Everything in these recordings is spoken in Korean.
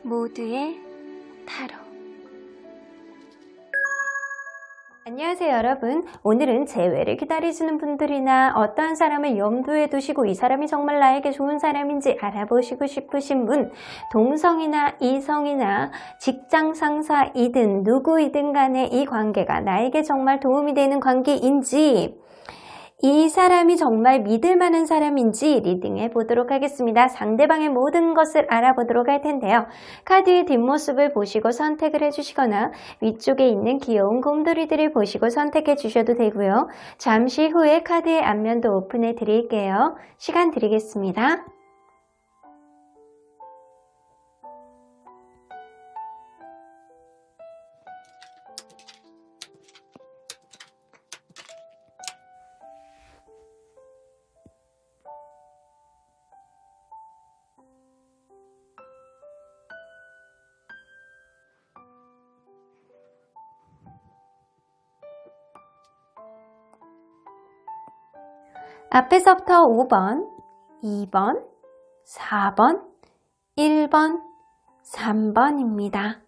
모두의 타로. 안녕하세요 여러분. 오늘은 재회를 기다리시는 분들이나 어떠한 사람을 염두에 두시고 이 사람이 정말 나에게 좋은 사람인지 알아보시고 싶으신 분, 동성이나 이성이나 직장 상사이든 누구이든 간에 이 관계가 나에게 정말 도움이 되는 관계인지, 이 사람이 정말 믿을 만한 사람인지 리딩해 보도록 하겠습니다. 상대방의 모든 것을 알아보도록 할 텐데요. 카드의 뒷모습을 보시고 선택을 해주시거나 위쪽에 있는 귀여운 곰돌이들을 보시고 선택해 주셔도 되고요. 잠시 후에 카드의 앞면도 오픈해 드릴게요. 시간 드리겠습니다. 앞에서부터 5번, 2번, 4번, 1번, 3번입니다.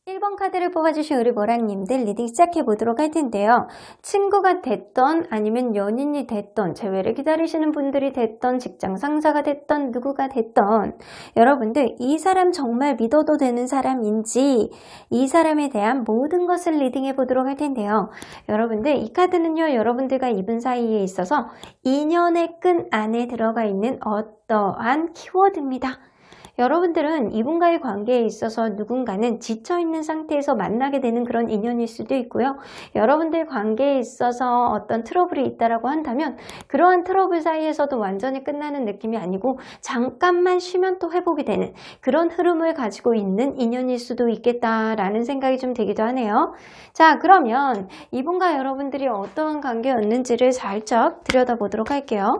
1번 카드를 뽑아주신 우리 모랑님들 리딩 시작해 보도록 할 텐데요. 친구가 됐던 아니면 연인이 됐던, 재회를 기다리시는 분들이 됐던, 직장 상사가 됐던, 누구가 됐던 여러분들 이 사람 정말 믿어도 되는 사람인지 이 사람에 대한 모든 것을 리딩해 보도록 할 텐데요. 여러분들 이 카드는요, 여러분들과 이분 사이에 있어서 인연의 끈 안에 들어가 있는 어떠한 키워드입니다. 여러분들은 이분과의 관계에 있어서 누군가는 지쳐있는 상태에서 만나게 되는 그런 인연일 수도 있고요. 여러분들 관계에 있어서 어떤 트러블이 있다라고 한다면 그러한 트러블 사이에서도 완전히 끝나는 느낌이 아니고 잠깐만 쉬면 또 회복이 되는 그런 흐름을 가지고 있는 인연일 수도 있겠다라는 생각이 좀 되기도 하네요. 자, 그러면 이분과 여러분들이 어떠한 관계였는지를 살짝 들여다보도록 할게요.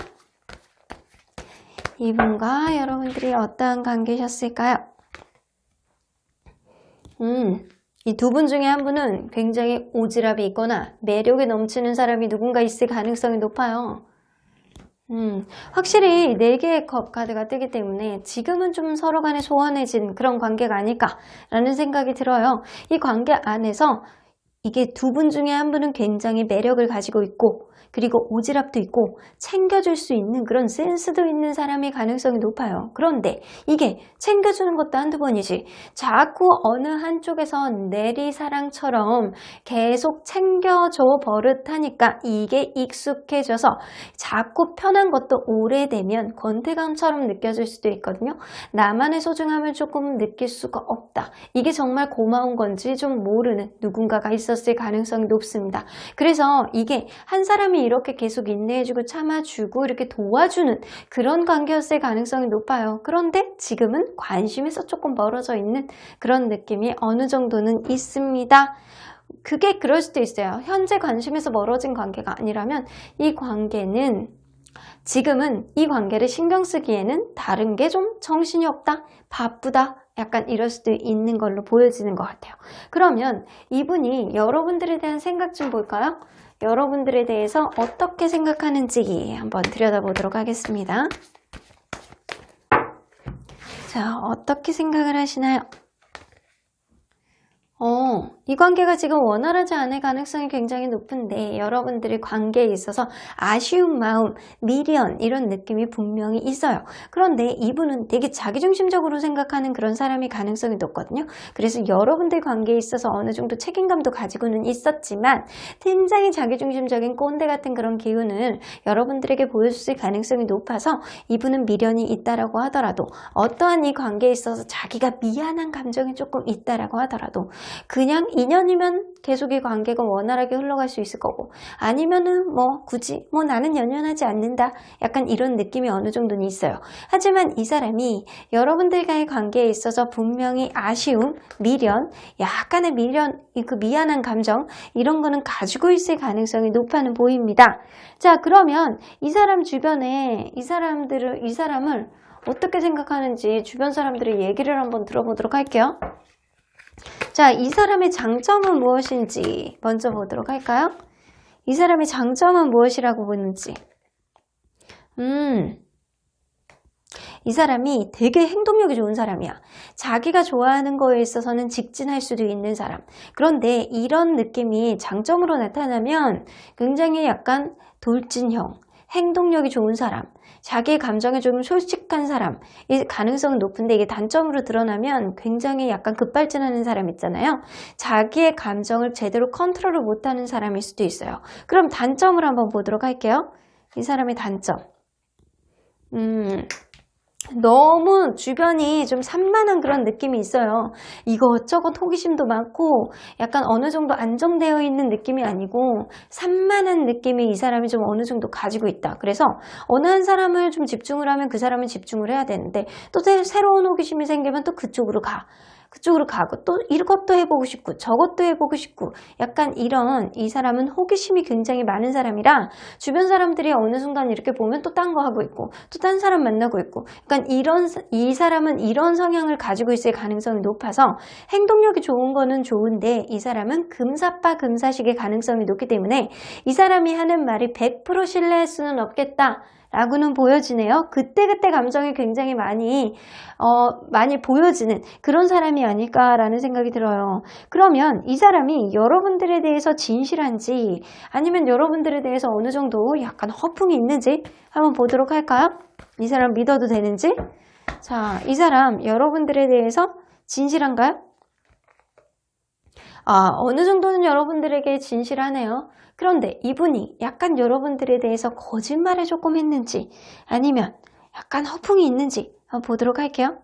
이분과 여러분들이 어떠한 관계셨을까요? 이 두 분 중에 한 분은 굉장히 오지랖이 있거나 매력이 넘치는 사람이 누군가 있을 가능성이 높아요. 확실히 4개의 컵 카드가 뜨기 때문에 지금은 좀 서로 간에 소원해진 그런 관계가 아닐까라는 생각이 들어요. 이 관계 안에서 이게 두 분 중에 한 분은 굉장히 매력을 가지고 있고 그리고 오지랖도 있고 챙겨줄 수 있는 그런 센스도 있는 사람의 가능성이 높아요. 그런데 이게 챙겨주는 것도 한두 번이지 자꾸 어느 한쪽에서 내리사랑처럼 계속 챙겨줘 버릇하니까 이게 익숙해져서 자꾸 편한 것도 오래되면 권태감처럼 느껴질 수도 있거든요. 나만의 소중함을 조금 느낄 수가 없다. 이게 정말 고마운 건지 좀 모르는 누군가가 있었을 가능성이 높습니다. 그래서 이게 한 사람이 이렇게 계속 인내해주고 참아주고 이렇게 도와주는 그런 관계였을 가능성이 높아요. 그런데 지금은 관심에서 조금 멀어져 있는 그런 느낌이 어느 정도는 있습니다. 그게 그럴 수도 있어요. 현재 관심에서 멀어진 관계가 아니라면 이 관계는 지금은 이 관계를 신경 쓰기에는 다른 게 좀 정신이 없다, 바쁘다, 약간 이럴 수도 있는 걸로 보여지는 것 같아요. 그러면 이분이 여러분들에 대한 생각 좀 볼까요? 여러분들에 대해서 어떻게 생각하는지 한번 들여다보도록 하겠습니다. 자, 어떻게 생각을 하시나요? 이 관계가 지금 원활하지 않을 가능성이 굉장히 높은데 여러분들의 관계에 있어서 아쉬운 마음, 미련 이런 느낌이 분명히 있어요. 그런데 이분은 되게 자기중심적으로 생각하는 그런 사람이 가능성이 높거든요. 그래서 여러분들 관계에 있어서 어느 정도 책임감도 가지고는 있었지만 굉장히 자기중심적인 꼰대 같은 그런 기운을 여러분들에게 보여줬을 가능성이 높아서 이분은 미련이 있다라고 하더라도 어떠한 이 관계에 있어서 자기가 미안한 감정이 조금 있다라고 하더라도 그냥 인연이면 계속 이 관계가 원활하게 흘러갈 수 있을 거고 아니면은 굳이 나는 연연하지 않는다 약간 이런 느낌이 어느 정도는 있어요. 하지만 이 사람이 여러분들과의 관계에 있어서 분명히 아쉬움, 미련, 약간의 미련, 그 미안한 감정 이런 거는 가지고 있을 가능성이 높아는 보입니다. 자, 그러면 이 사람 주변에 이 사람을 어떻게 생각하는지 주변 사람들의 얘기를 한번 들어보도록 할게요. 자, 이 사람의 장점은 무엇인지 먼저 보도록 할까요? 이 사람의 장점은 무엇이라고 보는지. 이 사람이 되게 행동력이 좋은 사람이야. 자기가 좋아하는 거에 있어서는 직진할 수도 있는 사람. 그런데 이런 느낌이 장점으로 나타나면 굉장히 약간 돌진형, 행동력이 좋은 사람, 자기의 감정에 조금 솔직한 사람, 이 가능성은 높은데 이게 단점으로 드러나면 굉장히 약간 급발진하는 사람 있잖아요. 자기의 감정을 제대로 컨트롤을 못하는 사람일 수도 있어요. 그럼 단점을 한번 보도록 할게요. 이 사람의 단점. 너무 주변이 좀 산만한 그런 느낌이 있어요. 이것저것 호기심도 많고 약간 어느 정도 안정되어 있는 느낌이 아니고 산만한 느낌이 이 사람이 좀 어느 정도 가지고 있다. 그래서 어느 한 사람을 좀 집중을 하면 그 사람은 집중을 해야 되는데 또 새로운 호기심이 생기면 또 그쪽으로 가고 또 이것도 해보고 싶고 저것도 해보고 싶고 약간 이런 이 사람은 호기심이 굉장히 많은 사람이라 주변 사람들이 어느 순간 이렇게 보면 또 딴 거 하고 있고 또 딴 사람 만나고 있고 약간 이 사람은 이런 성향을 가지고 있을 가능성이 높아서 행동력이 좋은 거는 좋은데 이 사람은 금사빠 금사식의 가능성이 높기 때문에 이 사람이 하는 말이 100% 신뢰할 수는 없겠다 라고는 보여지네요. 그때그때 감정이 굉장히 많이 보여지는 그런 사람이 아닐까라는 생각이 들어요. 그러면 이 사람이 여러분들에 대해서 진실한지 아니면 여러분들에 대해서 어느 정도 약간 허풍이 있는지 한번 보도록 할까요? 이 사람 믿어도 되는지? 자, 이 사람 여러분들에 대해서 진실한가요? 어느 정도는 여러분들에게 진실하네요. 그런데 이분이 약간 여러분들에 대해서 거짓말을 조금 했는지 아니면 약간 허풍이 있는지 한번 보도록 할게요.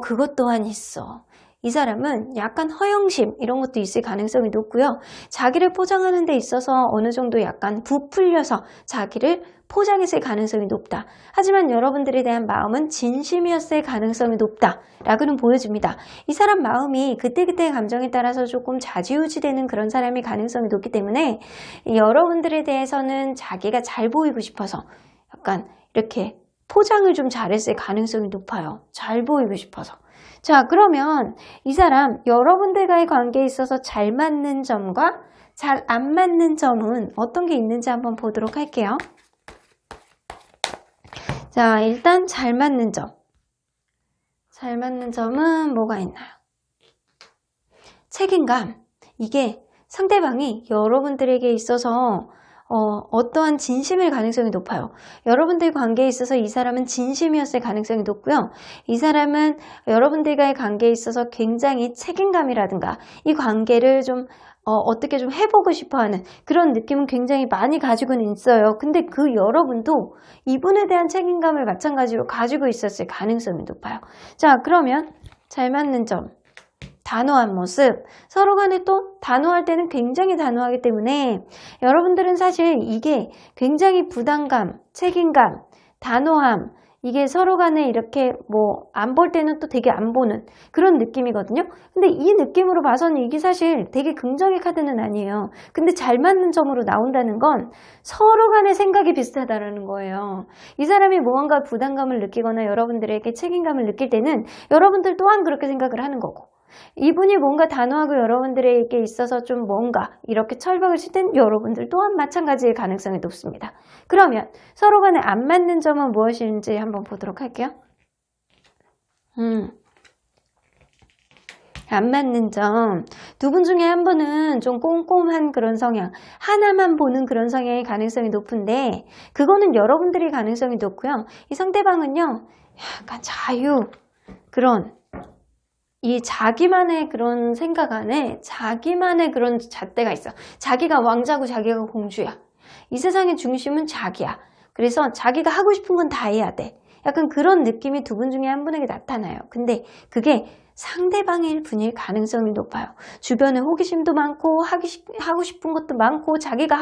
그것 또한 있어. 이 사람은 약간 허영심 이런 것도 있을 가능성이 높고요. 자기를 포장하는 데 있어서 어느 정도 약간 부풀려서 자기를 포장했을 가능성이 높다. 하지만 여러분들에 대한 마음은 진심이었을 가능성이 높다라고는 보여집니다. 이 사람 마음이 그때그때의 감정에 따라서 조금 좌지우지되는 그런 사람의 가능성이 높기 때문에 여러분들에 대해서는 자기가 잘 보이고 싶어서 약간 이렇게 포장을 좀 잘했을 가능성이 높아요. 잘 보이고 싶어서. 자, 그러면 이 사람 여러분들과의 관계에 있어서 잘 맞는 점과 잘 안 맞는 점은 어떤 게 있는지 한번 보도록 할게요. 자, 일단 잘 맞는 점. 잘 맞는 점은 뭐가 있나요? 책임감. 이게 상대방이 여러분들에게 있어서 어떠한 진심일 가능성이 높아요. 여러분들 관계에 있어서 이 사람은 진심이었을 가능성이 높고요. 이 사람은 여러분들과의 관계에 있어서 굉장히 책임감이라든가 이 관계를 좀 어떻게 좀 해보고 싶어하는 그런 느낌은 굉장히 많이 가지고는 있어요. 근데 그 여러분도 이분에 대한 책임감을 마찬가지로 가지고 있었을 가능성이 높아요. 자, 그러면 잘 맞는 점. 단호한 모습, 서로 간에 또 단호할 때는 굉장히 단호하기 때문에 여러분들은 사실 이게 굉장히 부담감, 책임감, 단호함, 이게 서로 간에 이렇게 뭐 안 볼 때는 또 되게 안 보는 그런 느낌이거든요. 근데 이 느낌으로 봐서는 이게 사실 되게 긍정의 카드는 아니에요. 근데 잘 맞는 점으로 나온다는 건 서로 간의 생각이 비슷하다는 거예요. 이 사람이 무언가 부담감을 느끼거나 여러분들에게 책임감을 느낄 때는 여러분들 또한 그렇게 생각을 하는 거고 이분이 뭔가 단호하고 여러분들에게 있어서 좀 뭔가 이렇게 철벽을 칠 땐 여러분들 또한 마찬가지일 가능성이 높습니다. 그러면 서로 간에 안 맞는 점은 무엇인지 한번 보도록 할게요. 안 맞는 점. 두 분 중에 한 분은 좀 꼼꼼한 그런 성향, 하나만 보는 그런 성향의 가능성이 높은데 그거는 여러분들이 가능성이 높고요. 이 상대방은요. 약간 그런 이 자기만의 그런 생각 안에 자기만의 그런 잣대가 있어. 자기가 왕자고 자기가 공주야. 이 세상의 중심은 자기야. 그래서 자기가 하고 싶은 건 다 해야 돼. 약간 그런 느낌이 두 분 중에 한 분에게 나타나요. 근데 그게 상대방일 분일 가능성이 높아요. 주변에 호기심도 많고 하고 싶은 것도 많고 자기가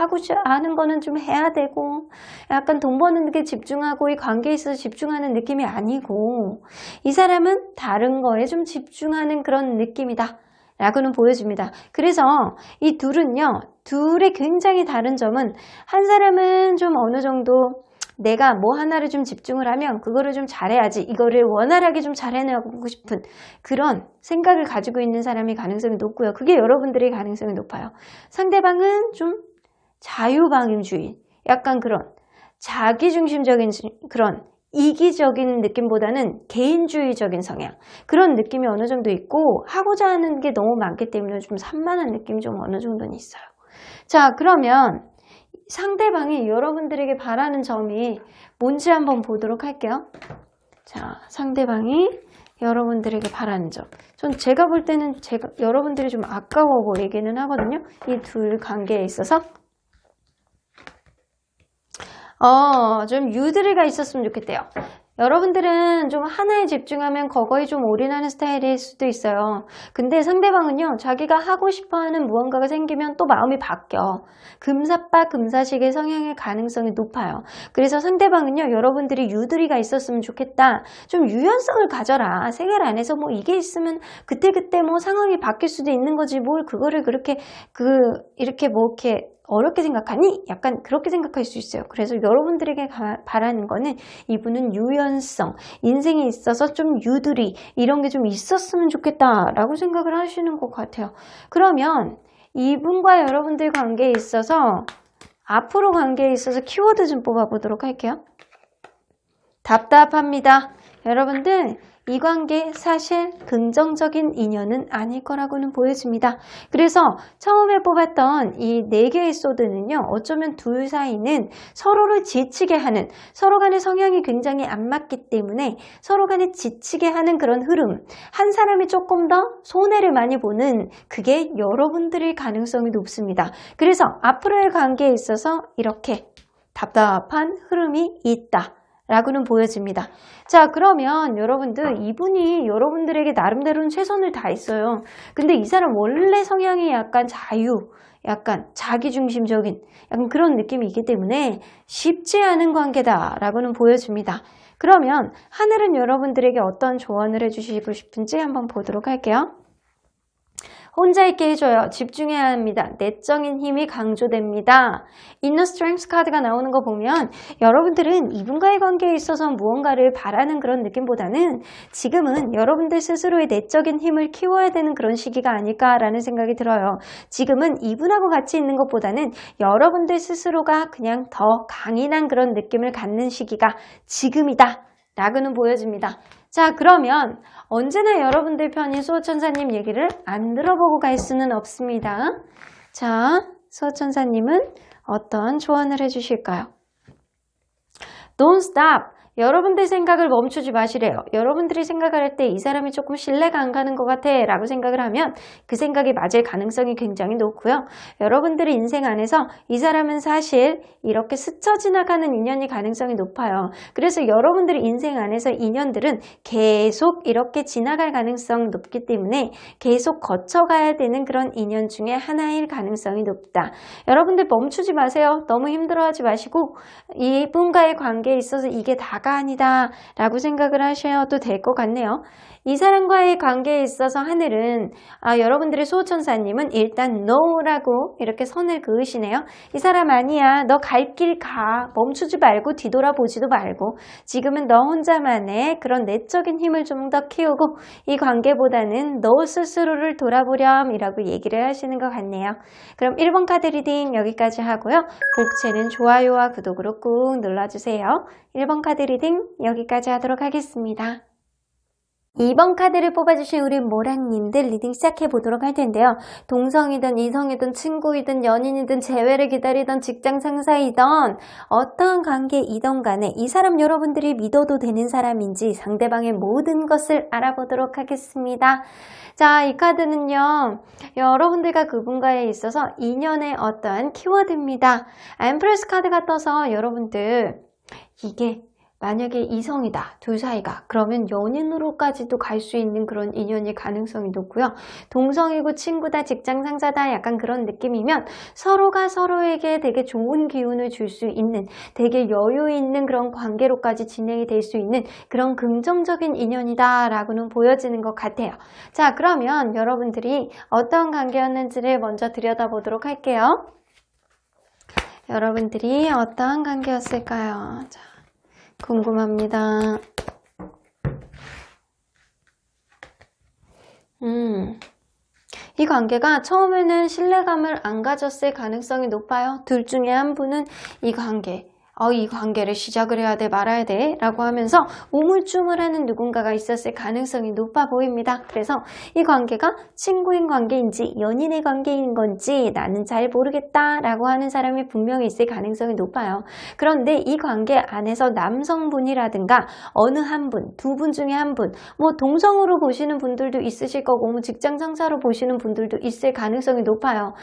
하는 거는 좀 해야 되고 약간 돈 버는 게 집중하고 이 관계에 있어서 집중하는 느낌이 아니고 이 사람은 다른 거에 좀 집중하는 그런 느낌이다 라고는 보여줍니다. 그래서 이 둘의 굉장히 다른 점은 한 사람은 좀 어느 정도 내가 뭐 하나를 좀 집중을 하면 그거를 좀 잘해야지 이거를 원활하게 좀 잘해내고 싶은 그런 생각을 가지고 있는 사람이 가능성이 높고요. 그게 여러분들의 가능성이 높아요. 상대방은 좀 자유방임주의 약간 그런 자기중심적인 그런 이기적인 느낌보다는 개인주의적인 성향, 그런 느낌이 어느 정도 있고 하고자 하는 게 너무 많기 때문에 좀 산만한 느낌이 좀 어느 정도는 있어요. 자, 그러면 상대방이 여러분들에게 바라는 점이 뭔지 한번 보도록 할게요. 자, 상대방이 여러분들에게 바라는 점. 제가 볼 때는 여러분들이 좀 아까워 보이기는 하거든요. 이 둘 관계에 있어서. 좀 유두리가 있었으면 좋겠대요. 여러분들은 좀 하나에 집중하면 거거에 좀 올인하는 스타일일 수도 있어요. 근데 상대방은요, 자기가 하고 싶어하는 무언가가 생기면 또 마음이 바뀌어. 금사빠 금사식의 성향의 가능성이 높아요. 그래서 상대방은요, 여러분들이 유두리가 있었으면 좋겠다. 좀 유연성을 가져라. 생활 안에서 뭐 이게 있으면 그때그때 뭐 상황이 바뀔 수도 있는 거지. 뭘 그거를 그렇게 이렇게 어렵게 생각하니? 약간 그렇게 생각할 수 있어요. 그래서 여러분들에게 바라는 거는 이분은 유연성, 인생에 있어서 좀 유두리 이런 게 좀 있었으면 좋겠다라고 생각을 하시는 것 같아요. 그러면 이분과 여러분들 관계에 있어서 앞으로 관계에 있어서 키워드 좀 뽑아보도록 할게요. 답답합니다. 여러분들 이 관계 사실 긍정적인 인연은 아닐 거라고는 보여집니다. 그래서 처음에 뽑았던 이 4개의 소드는요. 어쩌면 둘 사이는 서로를 지치게 하는, 서로 간의 성향이 굉장히 안 맞기 때문에 서로 간에 지치게 하는 그런 흐름, 한 사람이 조금 더 손해를 많이 보는 그게 여러분들의 가능성이 높습니다. 그래서 앞으로의 관계에 있어서 이렇게 답답한 흐름이 있다 라고는 보여집니다. 자, 그러면 여러분들 이분이 여러분들에게 나름대로는 최선을 다했어요. 근데 이 사람 원래 성향이 약간 약간 자기중심적인 약간 그런 느낌이 있기 때문에 쉽지 않은 관계다 라고는 보여집니다. 그러면 하늘은 여러분들에게 어떤 조언을 해주시고 싶은지 한번 보도록 할게요. 혼자 있게 해줘요. 집중해야 합니다. 내적인 힘이 강조됩니다. Inner Strength 카드가 나오는 거 보면 여러분들은 이분과의 관계에 있어서 무언가를 바라는 그런 느낌보다는 지금은 여러분들 스스로의 내적인 힘을 키워야 되는 그런 시기가 아닐까라는 생각이 들어요. 지금은 이분하고 같이 있는 것보다는 여러분들 스스로가 그냥 더 강인한 그런 느낌을 갖는 시기가 지금이다 라고는 보여집니다. 자, 그러면 언제나 여러분들 편인 수호천사님 얘기를 안 들어보고 갈 수는 없습니다. 자, 수호천사님은 어떤 조언을 해주실까요? Don't stop. 여러분들 생각을 멈추지 마시래요. 여러분들이 생각을 할 때 이 사람이 조금 신뢰가 안 가는 것 같아 라고 생각을 하면 그 생각이 맞을 가능성이 굉장히 높고요. 여러분들의 인생 안에서 이 사람은 사실 이렇게 스쳐 지나가는 인연이 가능성이 높아요. 그래서 여러분들의 인생 안에서 인연들은 계속 이렇게 지나갈 가능성이 높기 때문에 계속 거쳐가야 되는 그런 인연 중에 하나일 가능성이 높다. 여러분들 멈추지 마세요. 너무 힘들어하지 마시고 이분과의 관계에 있어서 이게 다가 아니다 라고 생각을 하셔도 될 것 같네요. 이 사람과의 관계에 있어서 하늘은 여러분들의 수호천사님은 일단 NO라고 이렇게 선을 그으시네요. 이 사람 아니야. 너 갈 길 가. 멈추지 말고 뒤돌아보지도 말고 지금은 너 혼자만의 그런 내적인 힘을 좀 더 키우고 이 관계보다는 너 스스로를 돌아보렴 이라고 얘기를 하시는 것 같네요. 그럼 1번 카드 리딩 여기까지 하고요. 복채는 좋아요와 구독으로 꾹 눌러주세요. 1번 카드 리딩 여기까지 하도록 하겠습니다. 2번 카드를 뽑아주신 우리 모란님들 리딩 시작해보도록 할 텐데요. 동성이든 이성이든 친구이든 연인이든 재회를 기다리던 직장 상사이든 어떠한 관계이든 간에 이 사람 여러분들이 믿어도 되는 사람인지 상대방의 모든 것을 알아보도록 하겠습니다. 자, 이 카드는요. 여러분들과 그분과에 있어서 인연의 어떠한 키워드입니다. 엠프레스 카드가 떠서 여러분들 이게 만약에 이성이다, 둘 사이가 그러면 연인으로까지도 갈 수 있는 그런 인연이 가능성이 높고요. 동성이고 친구다, 직장 상사다 약간 그런 느낌이면 서로가 서로에게 되게 좋은 기운을 줄 수 있는 되게 여유 있는 그런 관계로까지 진행이 될 수 있는 그런 긍정적인 인연이다 라고는 보여지는 것 같아요. 자, 그러면 여러분들이 어떤 관계였는지를 먼저 들여다보도록 할게요. 여러분들이 어떠한 관계였을까요? 자, 궁금합니다. 이 관계가 처음에는 신뢰감을 안 가졌을 가능성이 높아요. 둘 중에 한 분은 이 관계 이 관계를 시작을 해야 돼 말아야 돼 라고 하면서 우물쭈물하는 누군가가 있었을 가능성이 높아 보입니다. 그래서 이 관계가 친구인 관계인지 연인의 관계인 건지 나는 잘 모르겠다 라고 하는 사람이 분명히 있을 가능성이 높아요. 그런데 이 관계 안에서 남성분이라든가 어느 한 분, 두 분 중에 한 분, 뭐 동성으로 보시는 분들도 있으실 거고 뭐 직장 상사로 보시는 분들도 있을 가능성이 높아요.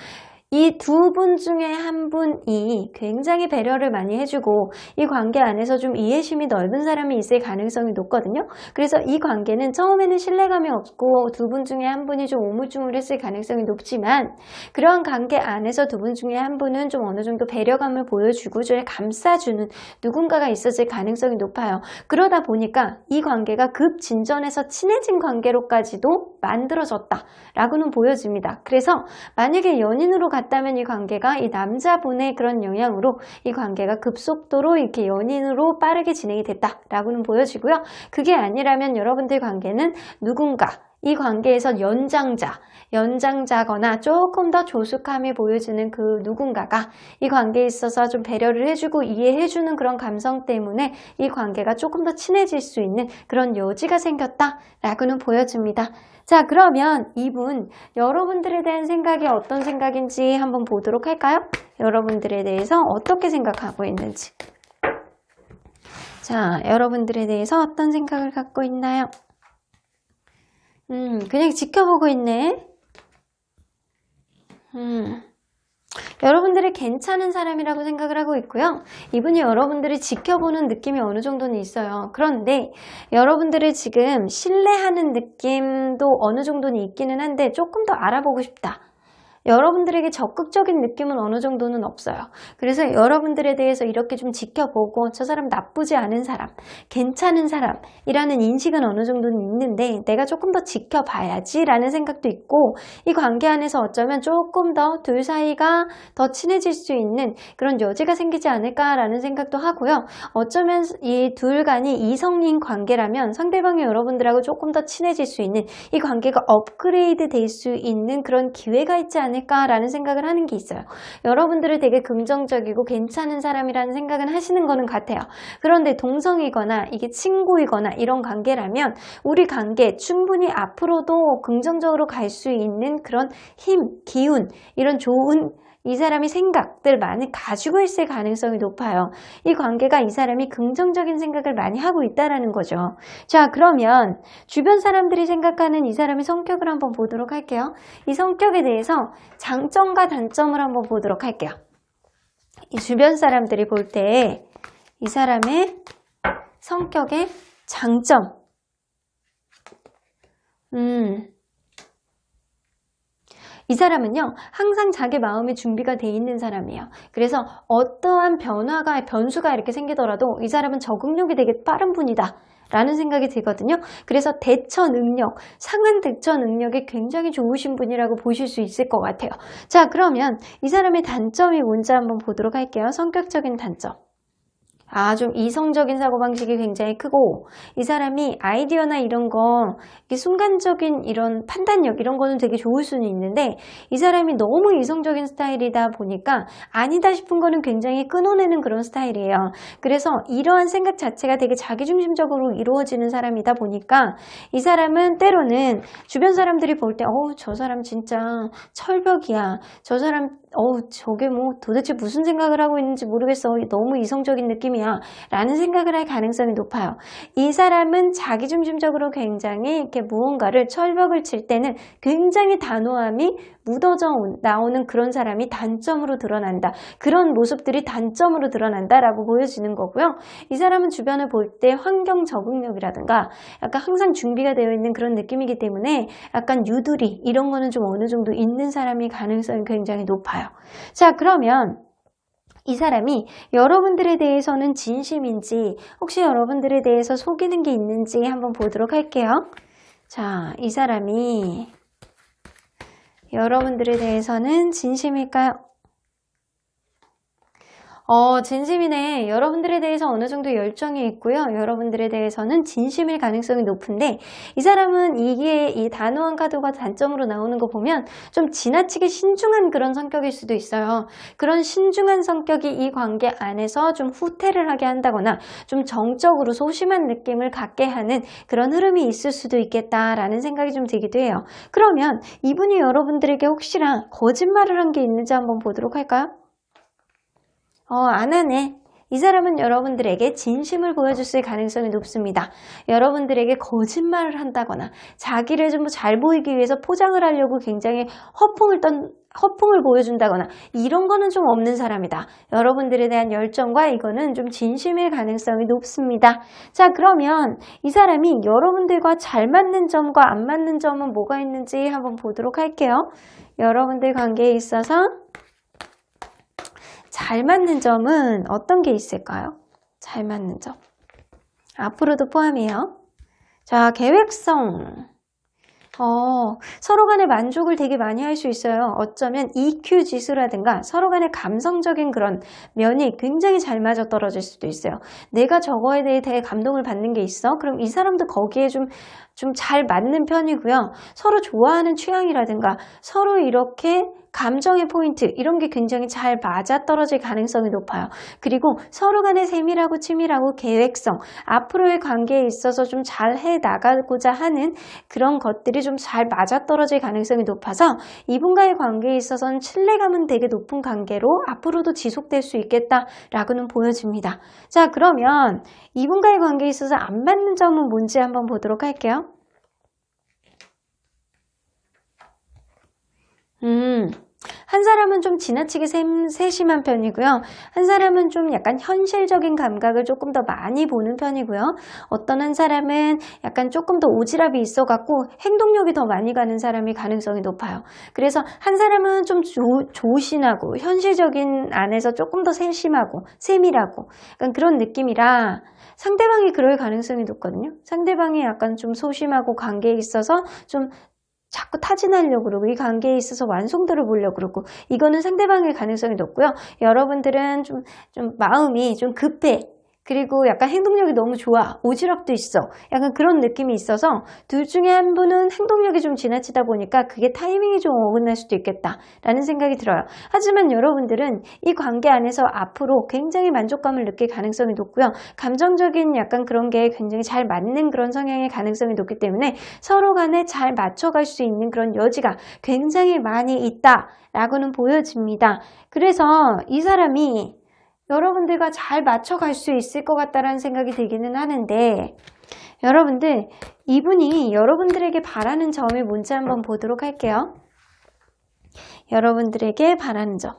이 두 분 중에 한 분이 굉장히 배려를 많이 해주고 이 관계 안에서 좀 이해심이 넓은 사람이 있을 가능성이 높거든요. 그래서 이 관계는 처음에는 신뢰감이 없고 두 분 중에 한 분이 좀 우물쭈물했을 가능성이 높지만 그러한 관계 안에서 두 분 중에 한 분은 좀 어느 정도 배려감을 보여주고 좀 감싸주는 누군가가 있었을 가능성이 높아요. 그러다 보니까 이 관계가 급 진전해서 친해진 관계로까지도 만들어졌다라고는 보여집니다. 그래서 만약에 연인으로 갔다면 이 관계가 이 남자분의 그런 영향으로 이 관계가 급속도로 이렇게 연인으로 빠르게 진행이 됐다라고는 보여지고요. 그게 아니라면 여러분들 관계는 누군가 이 관계에서 연장자거나 조금 더 조숙함이 보여지는 그 누군가가 이 관계에 있어서 좀 배려를 해주고 이해해주는 그런 감성 때문에 이 관계가 조금 더 친해질 수 있는 그런 여지가 생겼다라고는 보여집니다. 자, 그러면 이분 여러분들에 대한 생각이 어떤 생각인지 한번 보도록 할까요? 여러분들에 대해서 어떻게 생각하고 있는지. 자, 여러분들에 대해서 어떤 생각을 갖고 있나요? 그냥 지켜보고 있네. 여러분들이 괜찮은 사람이라고 생각을 하고 있고요. 이분이 여러분들이 지켜보는 느낌이 어느 정도는 있어요. 그런데 여러분들을 지금 신뢰하는 느낌도 어느 정도는 있기는 한데 조금 더 알아보고 싶다. 여러분들에게 적극적인 느낌은 어느 정도는 없어요. 그래서 여러분들에 대해서 이렇게 좀 지켜보고 저 사람 나쁘지 않은 사람, 괜찮은 사람이라는 인식은 어느 정도는 있는데 내가 조금 더 지켜봐야지 라는 생각도 있고 이 관계 안에서 어쩌면 조금 더 둘 사이가 더 친해질 수 있는 그런 여지가 생기지 않을까라는 생각도 하고요. 어쩌면 이 둘 간이 이성인 관계라면 상대방이 여러분들하고 조금 더 친해질 수 있는 이 관계가 업그레이드 될 수 있는 그런 기회가 있지 않을까라는 생각을 하는 게 있어요. 여러분들을 되게 긍정적이고 괜찮은 사람이라는 생각은 하시는 거는 같아요. 그런데 동성이거나 이게 친구이거나 이런 관계라면 우리 관계 충분히 앞으로도 긍정적으로 갈 수 있는 그런 힘, 기운, 이런 좋은 이 사람이 생각들 많이 가지고 있을 가능성이 높아요. 이 관계가 이 사람이 긍정적인 생각을 많이 하고 있다는 거죠. 자, 그러면 주변 사람들이 생각하는 이 사람의 성격을 한번 보도록 할게요. 이 성격에 대해서 장점과 단점을 한번 보도록 할게요. 이 주변 사람들이 볼 때 이 사람의 성격의 장점. 이 사람은요, 항상 자기 마음의 준비가 돼 있는 사람이에요. 그래서 어떠한 변수가 이렇게 생기더라도 이 사람은 적응력이 되게 빠른 분이다 라는 생각이 들거든요. 그래서 대처 능력, 상한 대처 능력이 굉장히 좋으신 분이라고 보실 수 있을 것 같아요. 자, 그러면 이 사람의 단점이 뭔지 한번 보도록 할게요. 성격적인 단점. 좀 이성적인 사고방식이 굉장히 크고 이 사람이 아이디어나 이런 거 순간적인 이런 판단력 이런 거는 되게 좋을 수는 있는데 이 사람이 너무 이성적인 스타일이다 보니까 아니다 싶은 거는 굉장히 끊어내는 그런 스타일이에요. 그래서 이러한 생각 자체가 되게 자기중심적으로 이루어지는 사람이다 보니까 이 사람은 때로는 주변 사람들이 볼 때 저 사람 진짜 철벽이야. 저 사람 저게 뭐 도대체 무슨 생각을 하고 있는지 모르겠어. 너무 이성적인 느낌이야. 라는 생각을 할 가능성이 높아요. 이 사람은 자기중심적으로 굉장히 이렇게 무언가를 철벽을 칠 때는 굉장히 단호함이 묻어져 나오는 그런 사람이 단점으로 드러난다. 그런 모습들이 단점으로 드러난다라고 보여지는 거고요. 이 사람은 주변을 볼 때 환경 적응력이라든가 약간 항상 준비가 되어 있는 그런 느낌이기 때문에 약간 유두리 이런 거는 좀 어느 정도 있는 사람이 가능성이 굉장히 높아요. 자, 그러면 이 사람이 여러분들에 대해서는 진심인지 혹시 여러분들에 대해서 속이는 게 있는지 한번 보도록 할게요. 자, 이 사람이 여러분들에 대해서는 진심일까요? 진심이네. 여러분들에 대해서 어느 정도 열정이 있고요. 여러분들에 대해서는 진심일 가능성이 높은데 이 사람은 이게 이 단호한 카드가 단점으로 나오는 거 보면 좀 지나치게 신중한 그런 성격일 수도 있어요. 그런 신중한 성격이 이 관계 안에서 좀 후퇴를 하게 한다거나 좀 정적으로 소심한 느낌을 갖게 하는 그런 흐름이 있을 수도 있겠다라는 생각이 좀 들기도 해요. 그러면 이분이 여러분들에게 혹시나 거짓말을 한 게 있는지 한번 보도록 할까요? 안 하네. 이 사람은 여러분들에게 진심을 보여줬을 가능성이 높습니다. 여러분들에게 거짓말을 한다거나 자기를 좀 잘 보이기 위해서 포장을 하려고 굉장히 허풍을 보여준다거나 이런 거는 좀 없는 사람이다. 여러분들에 대한 열정과 이거는 좀 진심일 가능성이 높습니다. 자, 그러면 이 사람이 여러분들과 잘 맞는 점과 안 맞는 점은 뭐가 있는지 한번 보도록 할게요. 여러분들 관계에 있어서 잘 맞는 점은 어떤 게 있을까요? 잘 맞는 점. 앞으로도 포함해요. 자, 계획성. 서로 간의 만족을 되게 많이 할 수 있어요. 어쩌면 EQ 지수라든가 서로 간의 감성적인 그런 면이 굉장히 잘 맞아떨어질 수도 있어요. 내가 저거에 대해 되게 감동을 받는 게 있어? 그럼 이 사람도 거기에 좀 잘 맞는 편이고요. 서로 좋아하는 취향이라든가 서로 이렇게 감정의 포인트 이런 게 굉장히 잘 맞아떨어질 가능성이 높아요. 그리고 서로 간의 세밀하고 치밀하고 계획성, 앞으로의 관계에 있어서 좀 잘 해나가고자 하는 그런 것들이 좀 잘 맞아떨어질 가능성이 높아서 이분과의 관계에 있어서는 신뢰감은 되게 높은 관계로 앞으로도 지속될 수 있겠다라고는 보여집니다. 자, 그러면 이분과의 관계에 있어서 안 맞는 점은 뭔지 한번 보도록 할게요. 한 사람은 좀 지나치게 세심한 편이고요. 한 사람은 좀 약간 현실적인 감각을 조금 더 많이 보는 편이고요. 어떤 한 사람은 약간 조금 더 오지랖이 있어갖고 행동력이 더 많이 가는 사람이 가능성이 높아요. 그래서 한 사람은 좀 조신하고 현실적인 안에서 조금 더 세심하고 세밀하고 약간 그런 느낌이라 상대방이 그럴 가능성이 높거든요. 상대방이 약간 좀 소심하고 관계에 있어서 좀 자꾸 타진하려고 그러고 이 관계에 있어서 완성도를 보려고 그러고 이거는 상대방의 가능성이 높고요. 여러분들은 좀 마음이 좀 급해. 그리고 약간 행동력이 너무 좋아. 오지랖도 있어. 약간 그런 느낌이 있어서 둘 중에 한 분은 행동력이 좀 지나치다 보니까 그게 타이밍이 좀 어긋날 수도 있겠다라는 생각이 들어요. 하지만 여러분들은 이 관계 안에서 앞으로 굉장히 만족감을 느낄 가능성이 높고요. 감정적인 약간 그런 게 굉장히 잘 맞는 그런 성향의 가능성이 높기 때문에 서로 간에 잘 맞춰갈 수 있는 그런 여지가 굉장히 많이 있다라고는 보여집니다. 그래서 이 사람이 여러분들과 잘 맞춰갈 수 있을 것 같다라는 생각이 들기는 하는데 여러분들 이분이 여러분들에게 바라는 점이 뭔지 한번 보도록 할게요. 여러분들에게 바라는 점.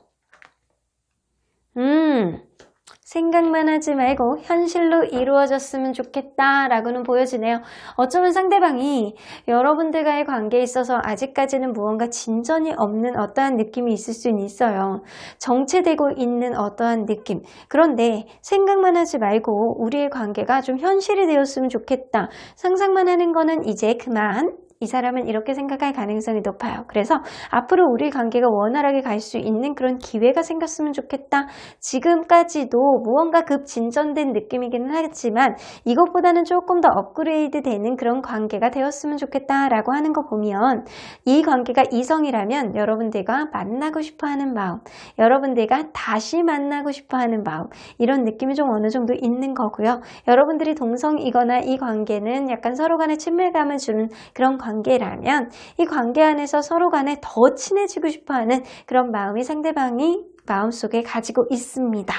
생각만 하지 말고 현실로 이루어졌으면 좋겠다라고는 보여지네요. 어쩌면 상대방이 여러분들과의 관계에 있어서 아직까지는 무언가 진전이 없는 어떠한 느낌이 있을 수는 있어요. 정체되고 있는 어떠한 느낌. 그런데 생각만 하지 말고 우리의 관계가 좀 현실이 되었으면 좋겠다. 상상만 하는 거는 이제 그만. 이 사람은 이렇게 생각할 가능성이 높아요. 그래서 앞으로 우리 관계가 원활하게 갈 수 있는 그런 기회가 생겼으면 좋겠다. 지금까지도 무언가 급 진전된 느낌이기는 하지만 이것보다는 조금 더 업그레이드 되는 그런 관계가 되었으면 좋겠다라고 하는 거 보면 이 관계가 이성이라면 여러분들과 만나고 싶어하는 마음, 여러분들과 다시 만나고 싶어하는 마음 이런 느낌이 좀 어느 정도 있는 거고요. 여러분들이 동성이거나 이 관계는 약간 서로 간의 친밀감을 주는 그런 관계라면 이 관계 안에서 서로 간에 더 친해지고 싶어하는 그런 마음이 상대방이 마음속에 가지고 있습니다.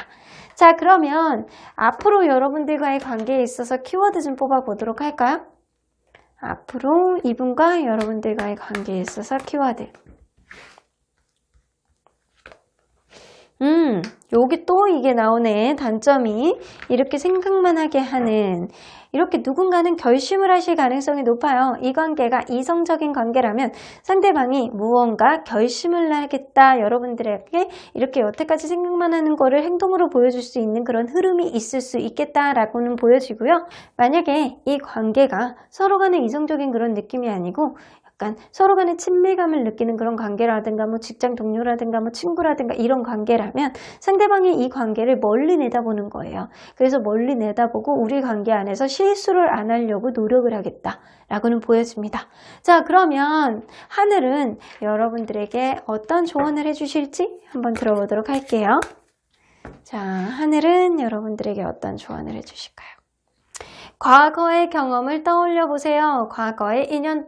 자, 그러면 앞으로 여러분들과의 관계에 있어서 키워드 좀 뽑아보도록 할까요? 앞으로 이분과 여러분들과의 관계에 있어서 키워드. 여기 또 이게 나오네. 단점이 이렇게 생각만 하게 하는 이렇게 누군가는 결심을 하실 가능성이 높아요. 이 관계가 이성적인 관계라면 상대방이 무언가 결심을 하겠다. 여러분들에게 이렇게 여태까지 생각만 하는 거를 행동으로 보여줄 수 있는 그런 흐름이 있을 수 있겠다라고는 보여지고요. 만약에 이 관계가 서로 간의 이성적인 그런 느낌이 아니고 약간 서로 간에 친밀감을 느끼는 그런 관계라든가 뭐 직장 동료라든가 뭐 친구라든가 이런 관계라면 상대방이 이 관계를 멀리 내다보는 거예요. 그래서 멀리 내다보고 우리 관계 안에서 실수를 안 하려고 노력을 하겠다라고는 보여집니다. 자, 그러면 하늘은 여러분들에게 어떤 조언을 해주실지 한번 들어보도록 할게요. 자, 하늘은 여러분들에게 어떤 조언을 해주실까요? 과거의 경험을 떠올려 보세요. 과거의 인연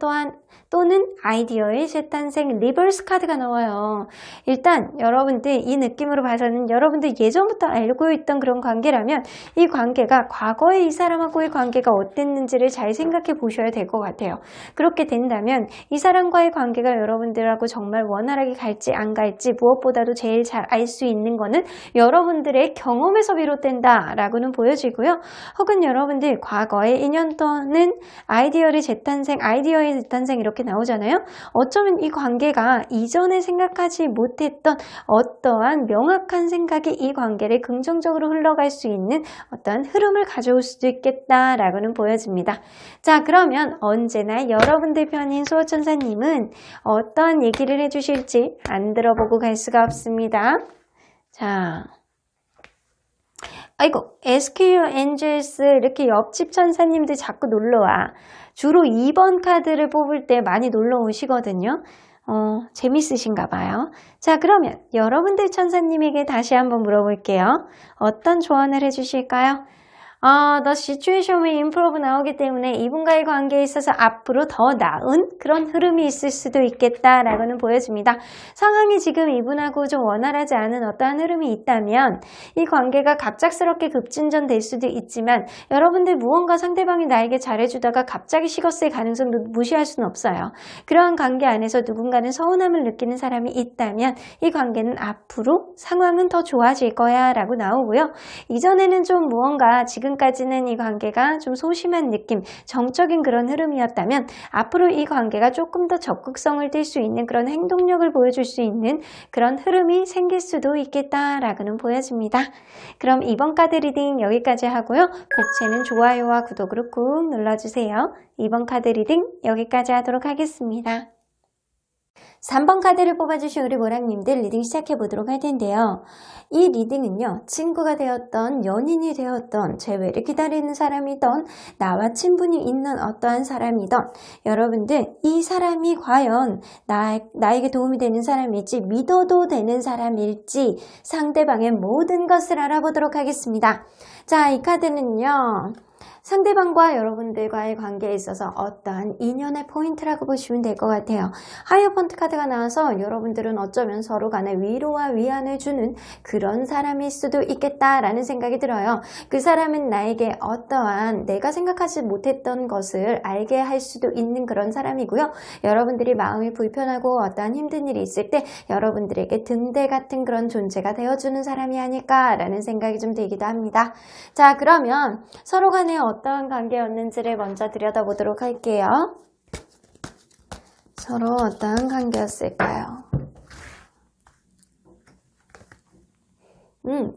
또는 아이디어의 재탄생 리버스 카드가 나와요. 일단 여러분들 이 느낌으로 봐서는 여러분들 예전부터 알고 있던 그런 관계라면 이 관계가 과거의 이 사람하고의 관계가 어땠는지를 잘 생각해 보셔야 될 것 같아요. 그렇게 된다면 이 사람과의 관계가 여러분들하고 정말 원활하게 갈지 안 갈지 무엇보다도 제일 잘 알 수 있는 거는 여러분들의 경험에서 비롯된다 라고는 보여지고요. 혹은 여러분들 과거의 인연 또는 아이디어의 재탄생 이렇게 나오잖아요. 어쩌면 이 관계가 이전에 생각하지 못했던 어떠한 명확한 생각이 이 관계를 긍정적으로 흘러갈 수 있는 어떠한 흐름을 가져올 수도 있겠다라고는 보여집니다. 자, 그러면 언제나 여러분들 편인 수호천사님은 어떠한 얘기를 해주실지 안 들어보고 갈 수가 없습니다. 자, 아이고, SQ 엔젤스 이렇게 옆집 천사님들 자꾸 놀러와. 주로 2번 카드를 뽑을 때 많이 놀러 오시거든요. 재밌으신가 봐요. 자, 그러면 여러분들 천사님에게 다시 한번 물어볼게요. 어떤 조언을 해주실까요? The situation will improve 나오기 때문에 이분과의 관계에 있어서 앞으로 더 나은 그런 흐름이 있을 수도 있겠다라고는 보여집니다. 상황이 지금 이분하고 좀 원활하지 않은 어떠한 흐름이 있다면 이 관계가 갑작스럽게 급진전될 수도 있지만 여러분들 무언가 상대방이 나에게 잘해주다가 갑자기 식었을 가능성도 무시할 수는 없어요. 그러한 관계 안에서 누군가는 서운함을 느끼는 사람이 있다면 이 관계는 앞으로 상황은 더 좋아질 거야 라고 나오고요. 이전에는 좀 무언가 지금까지는 이 관계가 좀 소심한 느낌, 정적인 그런 흐름이었다면 앞으로 이 관계가 조금 더 적극성을 띨 수 있는 그런 행동력을 보여줄 수 있는 그런 흐름이 생길 수도 있겠다라고는 보여집니다. 그럼 이번 카드 리딩 여기까지 하고요. 복채는 좋아요와 구독으로 꾹 눌러주세요. 이번 카드 리딩 여기까지 하도록 하겠습니다. 3번 카드를 뽑아주신 우리 모랑님들 리딩 시작해보도록 할 텐데요. 이 리딩은요, 친구가 되었던 연인이 되었던 재회를 기다리는 사람이던 나와 친분이 있는 어떠한 사람이던 여러분들 이 사람이 과연 나에게 도움이 되는 사람일지 믿어도 되는 사람일지 상대방의 모든 것을 알아보도록 하겠습니다. 자, 이 카드는요, 상대방과 여러분들과의 관계에 있어서 어떠한 인연의 포인트라고 보시면 될 것 같아요. 하이어펀트 카드가 나와서 여러분들은 어쩌면 서로 간에 위로와 위안을 주는 그런 사람일 수도 있겠다라는 생각이 들어요. 그 사람은 나에게 어떠한 내가 생각하지 못했던 것을 알게 할 수도 있는 그런 사람이고요. 여러분들이 마음이 불편하고 어떠한 힘든 일이 있을 때 여러분들에게 등대 같은 그런 존재가 되어주는 사람이 아닐까라는 생각이 좀 들기도 합니다. 자, 그러면 서로 간에 어떠한 관계였는지를 먼저 들여다보도록 할게요. 서로 어떠한 관계였을까요?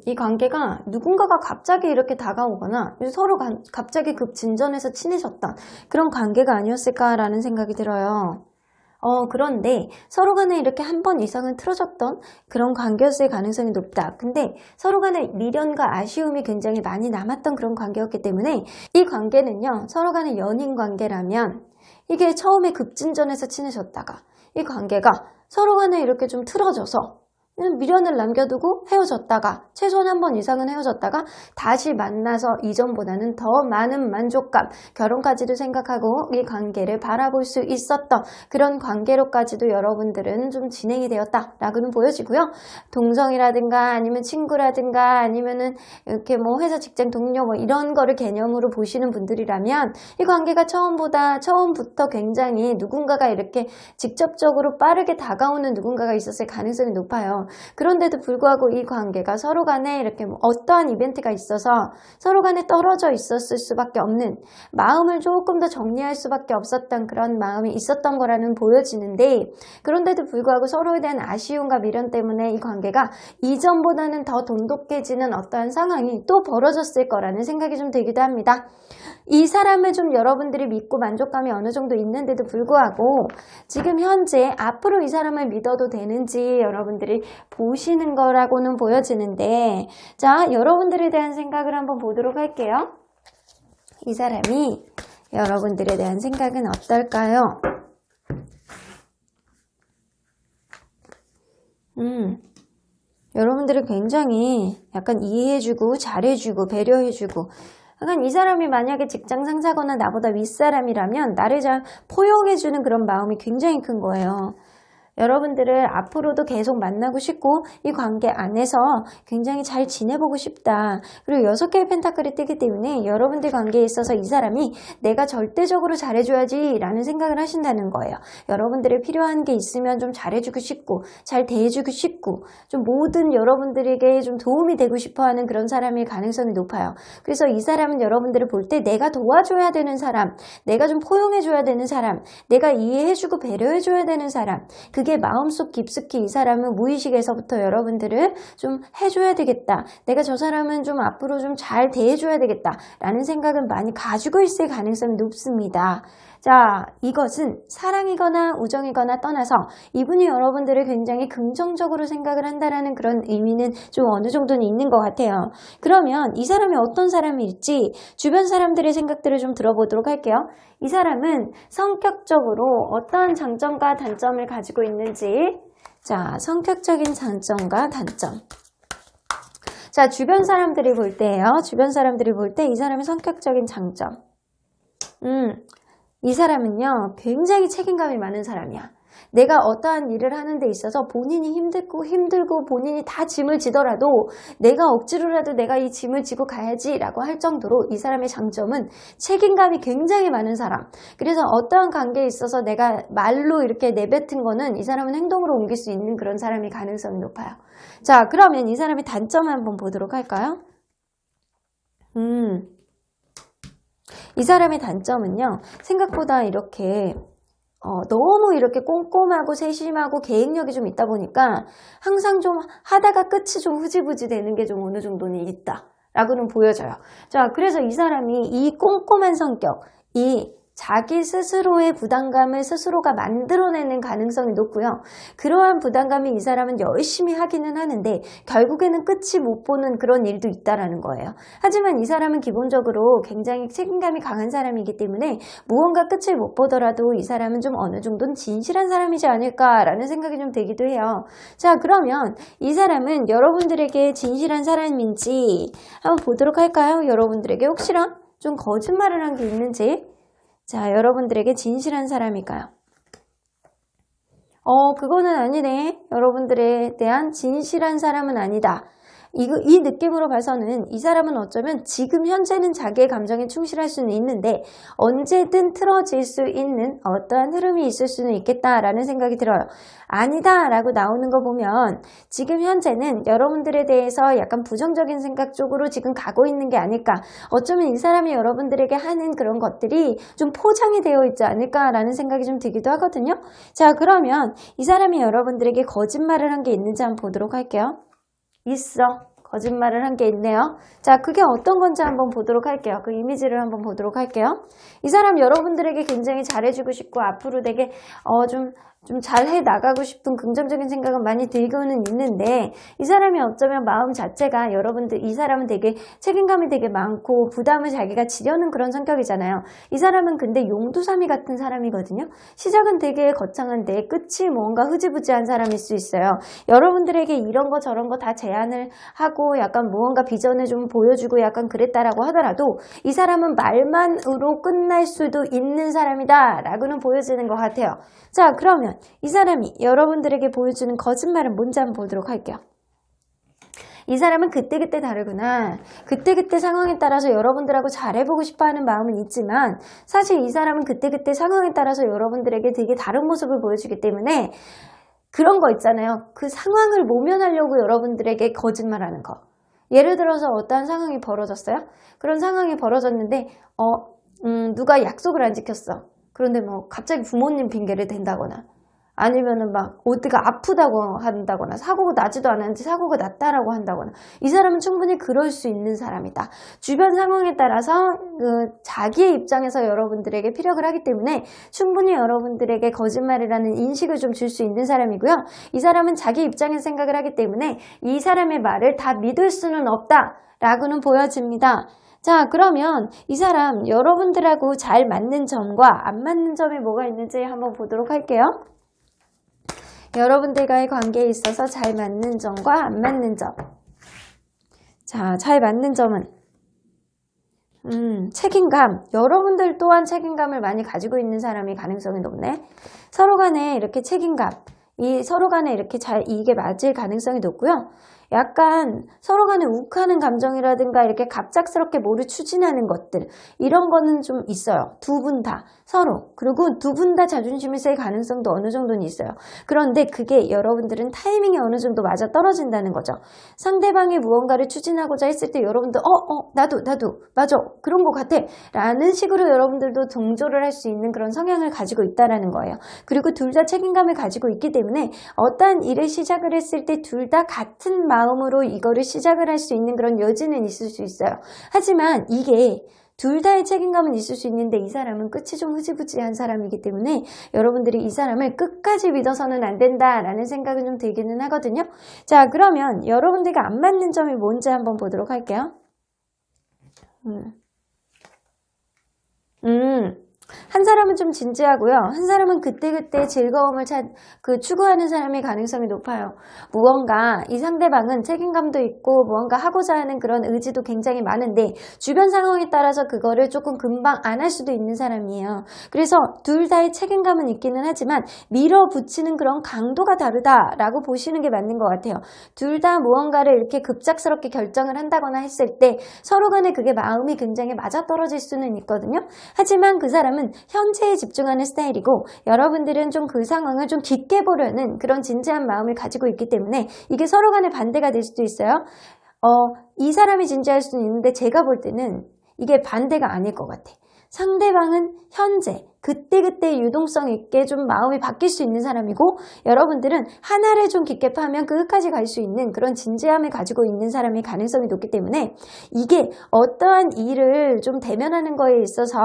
이 관계가 누군가가 갑자기 이렇게 다가오거나 서로 갑자기 급진전해서 친해졌던 그런 관계가 아니었을까라는 생각이 들어요. 그런데 서로 간에 이렇게 한 번 이상은 틀어졌던 그런 관계였을 가능성이 높다. 근데 서로 간에 미련과 아쉬움이 굉장히 많이 남았던 그런 관계였기 때문에 이 관계는요, 서로 간의 연인 관계라면 이게 처음에 급진전해서 친해졌다가 이 관계가 서로 간에 이렇게 좀 틀어져서 미련을 남겨두고 헤어졌다가 최소한 한 번 이상은 헤어졌다가 다시 만나서 이전보다는 더 많은 만족감, 결혼까지도 생각하고 이 관계를 바라볼 수 있었던 그런 관계로까지도 여러분들은 좀 진행이 되었다라고는 보여지고요. 동성이라든가 아니면 친구라든가 아니면은 이렇게 뭐 회사 직장 동료 뭐 이런 거를 개념으로 보시는 분들이라면 이 관계가 처음부터 굉장히 누군가가 이렇게 직접적으로 빠르게 다가오는 누군가가 있었을 가능성이 높아요. 그런데도 불구하고 이 관계가 서로 간에 이렇게 뭐 어떠한 이벤트가 있어서 서로 간에 떨어져 있었을 수밖에 없는, 마음을 조금 더 정리할 수밖에 없었던 그런 마음이 있었던 거라는 보여지는데, 그런데도 불구하고 서로에 대한 아쉬움과 미련 때문에 이 관계가 이전보다는 더 돈독해지는 어떠한 상황이 또 벌어졌을 거라는 생각이 좀 들기도 합니다. 이 사람을 좀 여러분들이 믿고 만족감이 어느 정도 있는데도 불구하고 지금 현재 앞으로 이 사람을 믿어도 되는지 여러분들이 보시는 거라고는 보여지는데, 자, 여러분들에 대한 생각을 한번 보도록 할게요. 이 사람이 여러분들에 대한 생각은 어떨까요? 여러분들이 굉장히 약간 이해해주고 잘해주고 배려해주고, 약간 이 사람이 만약에 직장 상사거나 나보다 윗사람이라면 나를 잘 포용해주는 그런 마음이 굉장히 큰 거예요. 여러분들을 앞으로도 계속 만나고 싶고 이 관계 안에서 굉장히 잘 지내보고 싶다. 그리고 6개의 펜타클이 뜨기 때문에 여러분들 관계에 있어서 이 사람이 내가 절대적으로 잘해줘야지 라는 생각을 하신다는 거예요. 여러분들이 필요한 게 있으면 좀 잘해주고 싶고 잘 대해주고 싶고 좀 모든 여러분들에게 좀 도움이 되고 싶어하는 그런 사람일 가능성이 높아요. 그래서 이 사람은 여러분들을 볼 때 내가 도와줘야 되는 사람, 내가 좀 포용해줘야 되는 사람, 내가 이해해주고 배려해줘야 되는 사람, 그게 마음속 깊숙이 이 사람은 무의식에서부터 여러분들을 좀 해줘야 되겠다. 내가 저 사람은 좀 앞으로 좀 잘 대해줘야 되겠다. 라는 생각은 많이 가지고 있을 가능성이 높습니다. 자, 이것은 사랑이거나 우정이거나 떠나서 이분이 여러분들을 굉장히 긍정적으로 생각을 한다라는 그런 의미는 좀 어느 정도는 있는 것 같아요. 그러면 이 사람이 어떤 사람일지 주변 사람들의 생각들을 좀 들어보도록 할게요. 이 사람은 성격적으로 어떠한 장점과 단점을 가지고 있는지, 자, 성격적인 장점과 단점. 자, 주변 사람들이 볼 때예요. 주변 사람들이 볼 때 이 사람의 성격적인 장점. 이 사람은요, 굉장히 책임감이 많은 사람이야. 내가 어떠한 일을 하는 데 있어서 본인이 힘들고 본인이 다 짐을 지더라도 내가 억지로라도 내가 이 짐을 지고 가야지 라고 할 정도로 이 사람의 장점은 책임감이 굉장히 많은 사람. 그래서 어떠한 관계에 있어서 내가 말로 이렇게 내뱉은 거는 이 사람은 행동으로 옮길 수 있는 그런 사람일 가능성이 높아요. 자, 그러면 이 사람의 단점을 한번 보도록 할까요? 이 사람의 단점은요, 생각보다 이렇게 너무 이렇게 꼼꼼하고 세심하고 계획력이 좀 있다 보니까 항상 좀 하다가 끝이 좀 흐지부지 되는 게 좀 어느 정도는 있다 라고는 보여져요. 자, 그래서 이 사람이 이 꼼꼼한 성격, 이 자기 스스로의 부담감을 스스로가 만들어내는 가능성이 높고요. 그러한 부담감이 이 사람은 열심히 하기는 하는데 결국에는 끝이 못 보는 그런 일도 있다라는 거예요. 하지만 이 사람은 기본적으로 굉장히 책임감이 강한 사람이기 때문에 무언가 끝을 못 보더라도 이 사람은 좀 어느 정도는 진실한 사람이지 않을까라는 생각이 좀 들기도 해요. 자, 그러면 이 사람은 여러분들에게 진실한 사람인지 한번 보도록 할까요? 여러분들에게 혹시나 좀 거짓말을 한 게 있는지. 자, 여러분들에게 진실한 사람일까요? 그거는 아니네. 여러분들에 대한 진실한 사람은 아니다. 이 느낌으로 봐서는 이 사람은 어쩌면 지금 현재는 자기의 감정에 충실할 수는 있는데 언제든 틀어질 수 있는 어떠한 흐름이 있을 수는 있겠다라는 생각이 들어요. 아니다 라고 나오는 거 보면 지금 현재는 여러분들에 대해서 약간 부정적인 생각 쪽으로 지금 가고 있는 게 아닐까. 어쩌면 이 사람이 여러분들에게 하는 그런 것들이 좀 포장이 되어 있지 않을까라는 생각이 좀 들기도 하거든요. 자, 그러면 이 사람이 여러분들에게 거짓말을 한 게 있는지 한번 보도록 할게요. 있어. 거짓말을 한 게 있네요. 자, 그게 어떤 건지 한번 보도록 할게요. 그 이미지를 한번 보도록 할게요. 이 사람 여러분들에게 굉장히 잘해주고 싶고 앞으로 되게 좀 잘해 나가고 싶은 긍정적인 생각은 많이 들고는 있는데 이 사람이 어쩌면 마음 자체가 이 사람은 되게 책임감이 되게 많고 부담을 자기가 지려는 그런 성격이잖아요. 이 사람은 근데 용두사미 같은 사람이거든요. 시작은 되게 거창한데 끝이 뭔가 흐지부지한 사람일 수 있어요. 여러분들에게 이런 거 저런 거 다 제안을 하고 약간 무언가 비전을 좀 보여주고 약간 그랬다라고 하더라도 이 사람은 말만으로 끝날 수도 있는 사람이다 라고는 보여지는 것 같아요. 자, 그러면 이 사람이 여러분들에게 보여주는 거짓말은 뭔지 한번 보도록 할게요. 이 사람은 그때그때 다르구나. 그때그때 상황에 따라서 여러분들하고 잘해보고 싶어하는 마음은 있지만 사실 이 사람은 그때그때 상황에 따라서 여러분들에게 되게 다른 모습을 보여주기 때문에 그런 거 있잖아요. 그 상황을 모면하려고 여러분들에게 거짓말하는 거. 예를 들어서 어떠한 상황이 벌어졌어요. 그런 상황이 벌어졌는데 누가 약속을 안 지켰어. 그런데 뭐 갑자기 부모님 핑계를 댄다거나 아니면은 막 어디가 아프다고 한다거나 사고가 나지도 않았는데 사고가 났다라고 한다거나 이 사람은 충분히 그럴 수 있는 사람이다. 주변 상황에 따라서 자기의 입장에서 여러분들에게 피력을 하기 때문에 충분히 여러분들에게 거짓말이라는 인식을 좀 줄 수 있는 사람이고요. 이 사람은 자기 입장에서 생각을 하기 때문에 이 사람의 말을 다 믿을 수는 없다라고는 보여집니다. 자, 그러면 이 사람 여러분들하고 잘 맞는 점과 안 맞는 점이 뭐가 있는지 한번 보도록 할게요. 여러분들과의 관계에 있어서 잘 맞는 점과 안 맞는 점. 자, 잘 맞는 점은 책임감. 여러분들 또한 책임감을 많이 가지고 있는 사람이 가능성이 높네. 서로 간에 이렇게 책임감. 서로 간에 이렇게 이게 맞을 가능성이 높고요. 약간 서로 간에 욱하는 감정이라든가 이렇게 갑작스럽게 뭐를 추진하는 것들 이런 거는 좀 있어요. 두 분 다 서로. 그리고 두 분 다 자존심이 셀 가능성도 어느 정도는 있어요. 그런데 그게 여러분들은 타이밍이 어느 정도 맞아 떨어진다는 거죠. 상대방이 무언가를 추진하고자 했을 때 여러분들 나도 맞아 그런 것 같아 라는 식으로 여러분들도 동조를 할 수 있는 그런 성향을 가지고 있다라는 거예요. 그리고 둘 다 책임감을 가지고 있기 때문에 어떠한 일을 시작을 했을 때 둘 다 같은 마음으로 이거를 시작을 할 수 있는 그런 여지는 있을 수 있어요. 하지만 이게 둘 다의 책임감은 있을 수 있는데 이 사람은 끝이 좀 흐지부지한 사람이기 때문에 여러분들이 이 사람을 끝까지 믿어서는 안 된다라는 생각은 좀 들기는 하거든요. 자, 그러면 여러분들과 안 맞는 점이 뭔지 한번 보도록 할게요. 한 사람은 좀 진지하고요. 한 사람은 그때그때 즐거움을 추구하는 사람의 가능성이 높아요. 무언가 이 상대방은 책임감도 있고 무언가 하고자 하는 그런 의지도 굉장히 많은데 주변 상황에 따라서 그거를 조금 금방 안 할 수도 있는 사람이에요. 그래서 둘 다의 책임감은 있기는 하지만 밀어붙이는 그런 강도가 다르다라고 보시는 게 맞는 것 같아요. 둘 다 무언가를 이렇게 급작스럽게 결정을 한다거나 했을 때 서로 간에 그게 마음이 굉장히 맞아떨어질 수는 있거든요. 하지만 그 사람은 현재에 집중하는 스타일이고 여러분들은 좀 그 상황을 좀 깊게 보려는 그런 진지한 마음을 가지고 있기 때문에 이게 서로 간에 반대가 될 수도 있어요. 이 사람이 진지할 수는 있는데 제가 볼 때는 이게 반대가 아닐 것 같아. 상대방은 현재 그때그때 유동성 있게 좀 마음이 바뀔 수 있는 사람이고 여러분들은 하나를 좀 깊게 파면 끝까지 갈 수 있는 그런 진지함을 가지고 있는 사람의 가능성이 높기 때문에 이게 어떠한 일을 좀 대면하는 거에 있어서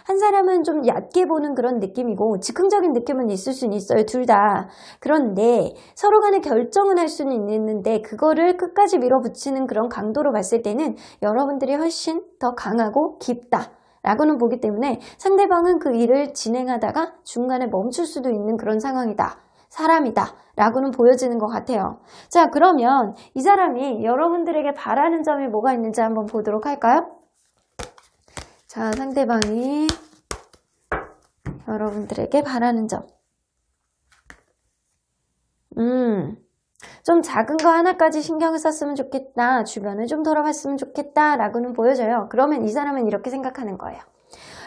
한 사람은 좀 얕게 보는 그런 느낌이고 즉흥적인 느낌은 있을 수는 있어요. 둘 다. 그런데 서로 간에 결정은 할 수는 있는데 그거를 끝까지 밀어붙이는 그런 강도로 봤을 때는 여러분들이 훨씬 더 강하고 깊다. 라고는 보기 때문에 상대방은 그 일을 진행하다가 중간에 멈출 수도 있는 그런 상황이다. 사람이다. 라고는 보여지는 것 같아요. 자, 그러면 이 사람이 여러분들에게 바라는 점이 뭐가 있는지 한번 보도록 할까요? 자, 상대방이 여러분들에게 바라는 점. 좀 작은 거 하나까지 신경을 썼으면 좋겠다. 주변을 좀 돌아봤으면 좋겠다. 라고는 보여져요. 그러면 이 사람은 이렇게 생각하는 거예요.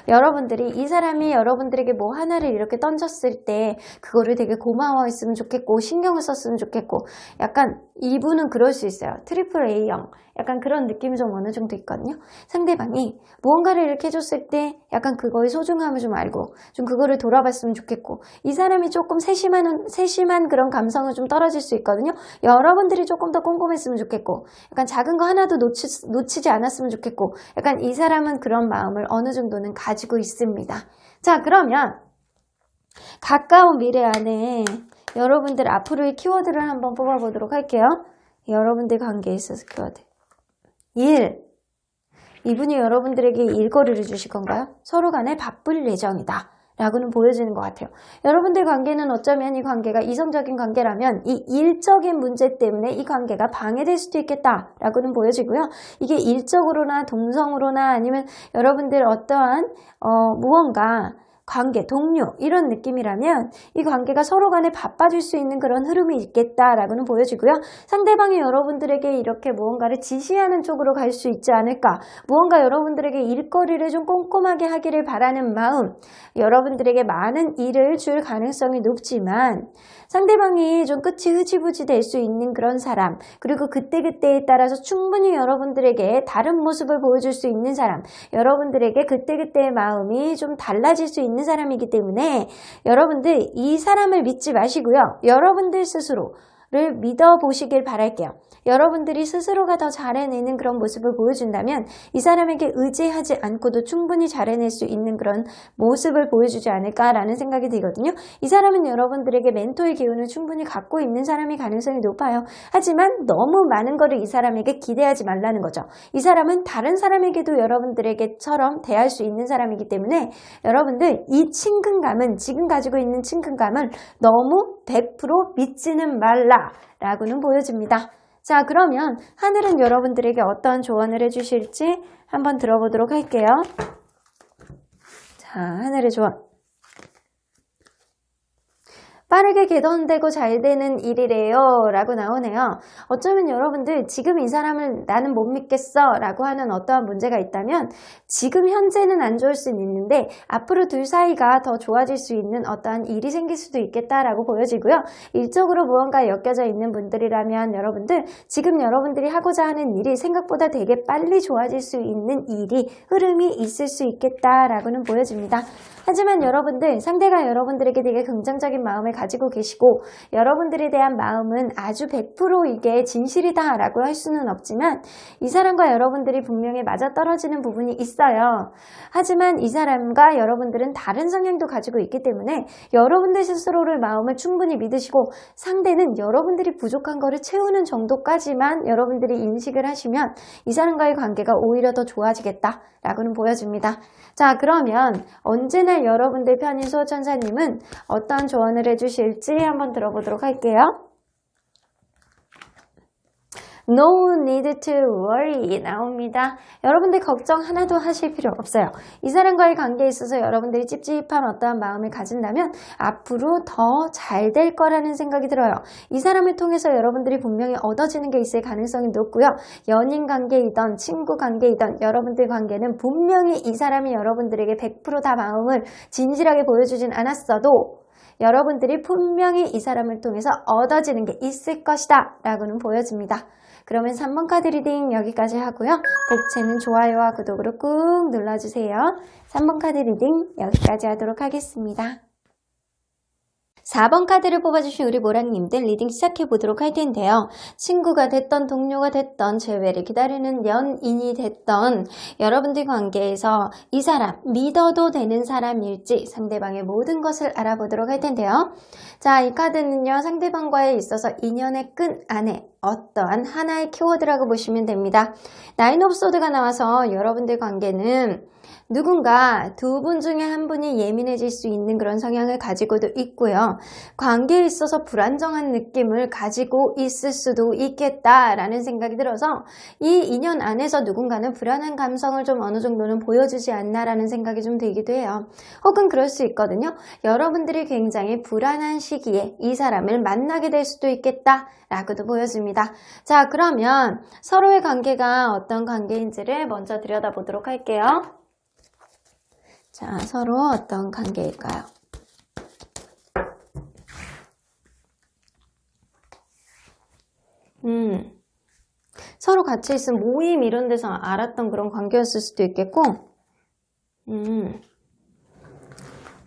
여러분들이 이 사람이 여러분들에게 뭐 하나를 이렇게 던졌을 때 그거를 되게 고마워했으면 좋겠고 신경을 썼으면 좋겠고 약간 이분은 그럴 수 있어요. 트리플 A형 약간 그런 느낌이 좀 어느 정도 있거든요. 상대방이 무언가를 이렇게 해줬을 때 약간 그거의 소중함을 좀 알고 좀 그거를 돌아봤으면 좋겠고 이 사람이 조금 세심한 그런 감성은 좀 떨어질 수 있거든요. 여러분들이 조금 더 꼼꼼했으면 좋겠고 약간 작은 거 하나도 놓치지 않았으면 좋겠고 약간 이 사람은 그런 마음을 어느 정도는 가지고 있습니다. 자, 그러면 가까운 미래 안에 여러분들 앞으로의 키워드를 한번 뽑아보도록 할게요. 여러분들 관계에 있어서 키워드. 일. 이분이 여러분들에게 일거리를 주실 건가요? 서로 간에 바쁠 예정이다. 라고는 보여지는 것 같아요. 여러분들 관계는 어쩌면 이 관계가 이성적인 관계라면 이 일적인 문제 때문에 이 관계가 방해될 수도 있겠다 라고는 보여지고요. 이게 일적으로나 동성으로나 아니면 여러분들 어떠한 무언가 관계, 동료 이런 느낌이라면 이 관계가 서로 간에 바빠질 수 있는 그런 흐름이 있겠다라고는 보여지고요. 상대방이 여러분들에게 이렇게 무언가를 지시하는 쪽으로 갈 수 있지 않을까. 무언가 여러분들에게 일거리를 좀 꼼꼼하게 하기를 바라는 마음, 여러분들에게 많은 일을 줄 가능성이 높지만 상대방이 좀 끝이 흐지부지 될 수 있는 그런 사람, 그리고 그때그때에 따라서 충분히 여러분들에게 다른 모습을 보여줄 수 있는 사람, 여러분들에게 그때그때의 마음이 좀 달라질 수 있는 사람이기 때문에 여러분들 이 사람을 믿지 마시고요. 여러분들 스스로를 믿어보시길 바랄게요. 여러분들이 스스로가 더 잘해내는 그런 모습을 보여준다면 이 사람에게 의지하지 않고도 충분히 잘해낼 수 있는 그런 모습을 보여주지 않을까라는 생각이 들거든요. 이 사람은 여러분들에게 멘토의 기운을 충분히 갖고 있는 사람이 가능성이 높아요. 하지만 너무 많은 거를 이 사람에게 기대하지 말라는 거죠. 이 사람은 다른 사람에게도 여러분들에게처럼 대할 수 있는 사람이기 때문에 여러분들 이 친근감은 지금 가지고 있는 친근감을 너무 100% 믿지는 말라라고는 보여집니다. 자, 그러면 하늘은 여러분들에게 어떤 조언을 해주실지 한번 들어보도록 할게요. 자, 하늘의 조언. 빠르게 개선되고 잘 되는 일이래요 라고 나오네요. 어쩌면 여러분들 지금 이 사람을 나는 못 믿겠어 라고 하는 어떠한 문제가 있다면 지금 현재는 안 좋을 수는 있는데 앞으로 둘 사이가 더 좋아질 수 있는 어떠한 일이 생길 수도 있겠다라고 보여지고요. 일적으로 무언가 엮여져 있는 분들이라면 여러분들 지금 여러분들이 하고자 하는 일이 생각보다 되게 빨리 좋아질 수 있는 일이 흐름이 있을 수 있겠다라고는 보여집니다. 하지만 여러분들 상대가 여러분들에게 되게 긍정적인 마음을 가지고 계시고 여러분들에 대한 마음은 아주 100% 이게 진실이다 라고 할 수는 없지만 이 사람과 여러분들이 분명히 맞아떨어지는 부분이 있어요. 하지만 이 사람과 여러분들은 다른 성향도 가지고 있기 때문에 여러분들 스스로를 마음을 충분히 믿으시고 상대는 여러분들이 부족한 거를 채우는 정도까지만 여러분들이 인식을 하시면 이 사람과의 관계가 오히려 더 좋아지겠다 라고는 보여집니다. 자, 그러면 언제나 여러분들 편인 수호천사님은 어떤 조언을 해주실지 한번 들어보도록 할게요. No need to worry 나옵니다. 여러분들 걱정 하나도 하실 필요 없어요. 이 사람과의 관계에 있어서 여러분들이 찝찝한 어떠한 마음을 가진다면 앞으로 더 잘 될 거라는 생각이 들어요. 이 사람을 통해서 여러분들이 분명히 얻어지는 게 있을 가능성이 높고요. 연인 관계이든 친구 관계이든 여러분들 관계는 분명히 이 사람이 여러분들에게 100% 다 마음을 진실하게 보여주진 않았어도 여러분들이 분명히 이 사람을 통해서 얻어지는 게 있을 것이다 라고는 보여집니다. 그러면 3번 카드 리딩 여기까지 하고요. 복채는 좋아요와 구독으로 꾹 눌러주세요. 3번 카드 리딩 여기까지 하도록 하겠습니다. 4번 카드를 뽑아주신 우리 모랑님들 리딩 시작해보도록 할 텐데요. 친구가 됐던 동료가 됐던 재회를 기다리는 연인이 됐던 여러분들 관계에서 이 사람 믿어도 되는 사람일지 상대방의 모든 것을 알아보도록 할 텐데요. 자, 이 카드는요. 상대방과에 있어서 인연의 끈 안에 어떠한 하나의 키워드라고 보시면 됩니다. 나인 오브 소드가 나와서 여러분들 관계는 누군가 두 분 중에 한 분이 예민해질 수 있는 그런 성향을 가지고도 있고요. 관계에 있어서 불안정한 느낌을 가지고 있을 수도 있겠다라는 생각이 들어서 이 인연 안에서 누군가는 불안한 감성을 좀 어느 정도는 보여주지 않나라는 생각이 좀 들기도 해요. 혹은 그럴 수 있거든요. 여러분들이 굉장히 불안한 시기에 이 사람을 만나게 될 수도 있겠다라고도 보여집니다. 자, 그러면 서로의 관계가 어떤 관계인지를 먼저 들여다보도록 할게요. 자, 서로 어떤 관계일까요? 서로 같이 있으면 모임 이런 데서 알았던 그런 관계였을 수도 있겠고,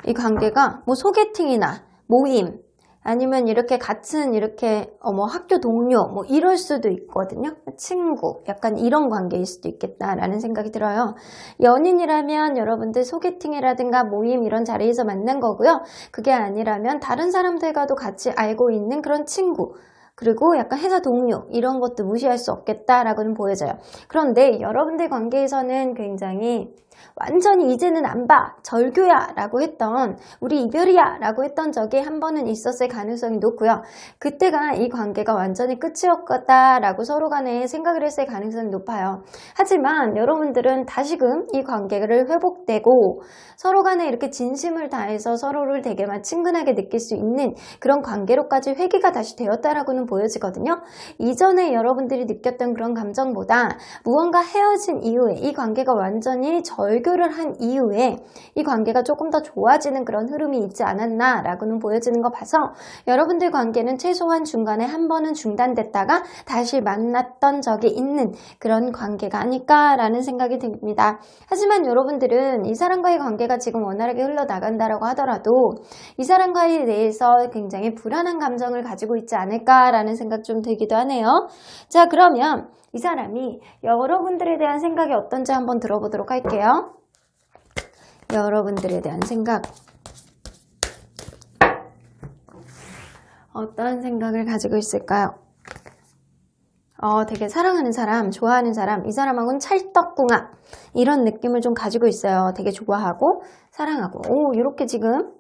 이 관계가 뭐 소개팅이나 모임, 아니면 이렇게 같은 이렇게 뭐 학교 동료 뭐 이럴 수도 있거든요. 친구 약간 이런 관계일 수도 있겠다라는 생각이 들어요. 연인이라면 여러분들 소개팅이라든가 모임 이런 자리에서 만난 거고요. 그게 아니라면 다른 사람들과도 같이 알고 있는 그런 친구, 그리고 약간 회사 동료 이런 것도 무시할 수 없겠다라고는 보여져요. 그런데 여러분들 관계에서는 굉장히 완전히 이제는 안 봐, 절교야 라고 했던, 우리 이별이야 라고 했던 적이 한 번은 있었을 가능성이 높고요. 그때가 이 관계가 완전히 끝이었다 라고 서로 간에 생각을 했을 가능성이 높아요. 하지만 여러분들은 다시금 이 관계를 회복되고 서로 간에 이렇게 진심을 다해서 서로를 되게 친근하게 느낄 수 있는 그런 관계로까지 회귀가 다시 되었다라고는 보여지거든요. 이전에 여러분들이 느꼈던 그런 감정보다 무언가 헤어진 이후에 이 관계가 완전히 절교를 한 이후에 이 관계가 조금 더 좋아지는 그런 흐름이 있지 않았나 라고는 보여지는 거 봐서 여러분들 관계는 최소한 중간에 한 번은 중단됐다가 다시 만났던 적이 있는 그런 관계가 아닐까라는 생각이 듭니다. 하지만 여러분들은 이 사람과의 관계가 지금 원활하게 흘러나간다라고 하더라도 이 사람과에 대해서 굉장히 불안한 감정을 가지고 있지 않을까라는 생각 좀 들기도 하네요. 자, 그러면 이 사람이 여러분들에 대한 생각이 어떤지 한번 들어보도록 할게요. 여러분들에 대한 생각. 어떤 생각을 가지고 있을까요? 되게 사랑하는 사람, 좋아하는 사람, 이 사람하고는 찰떡궁합 이런 느낌을 좀 가지고 있어요. 되게 좋아하고 사랑하고 이렇게 지금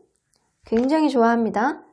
굉장히 좋아합니다.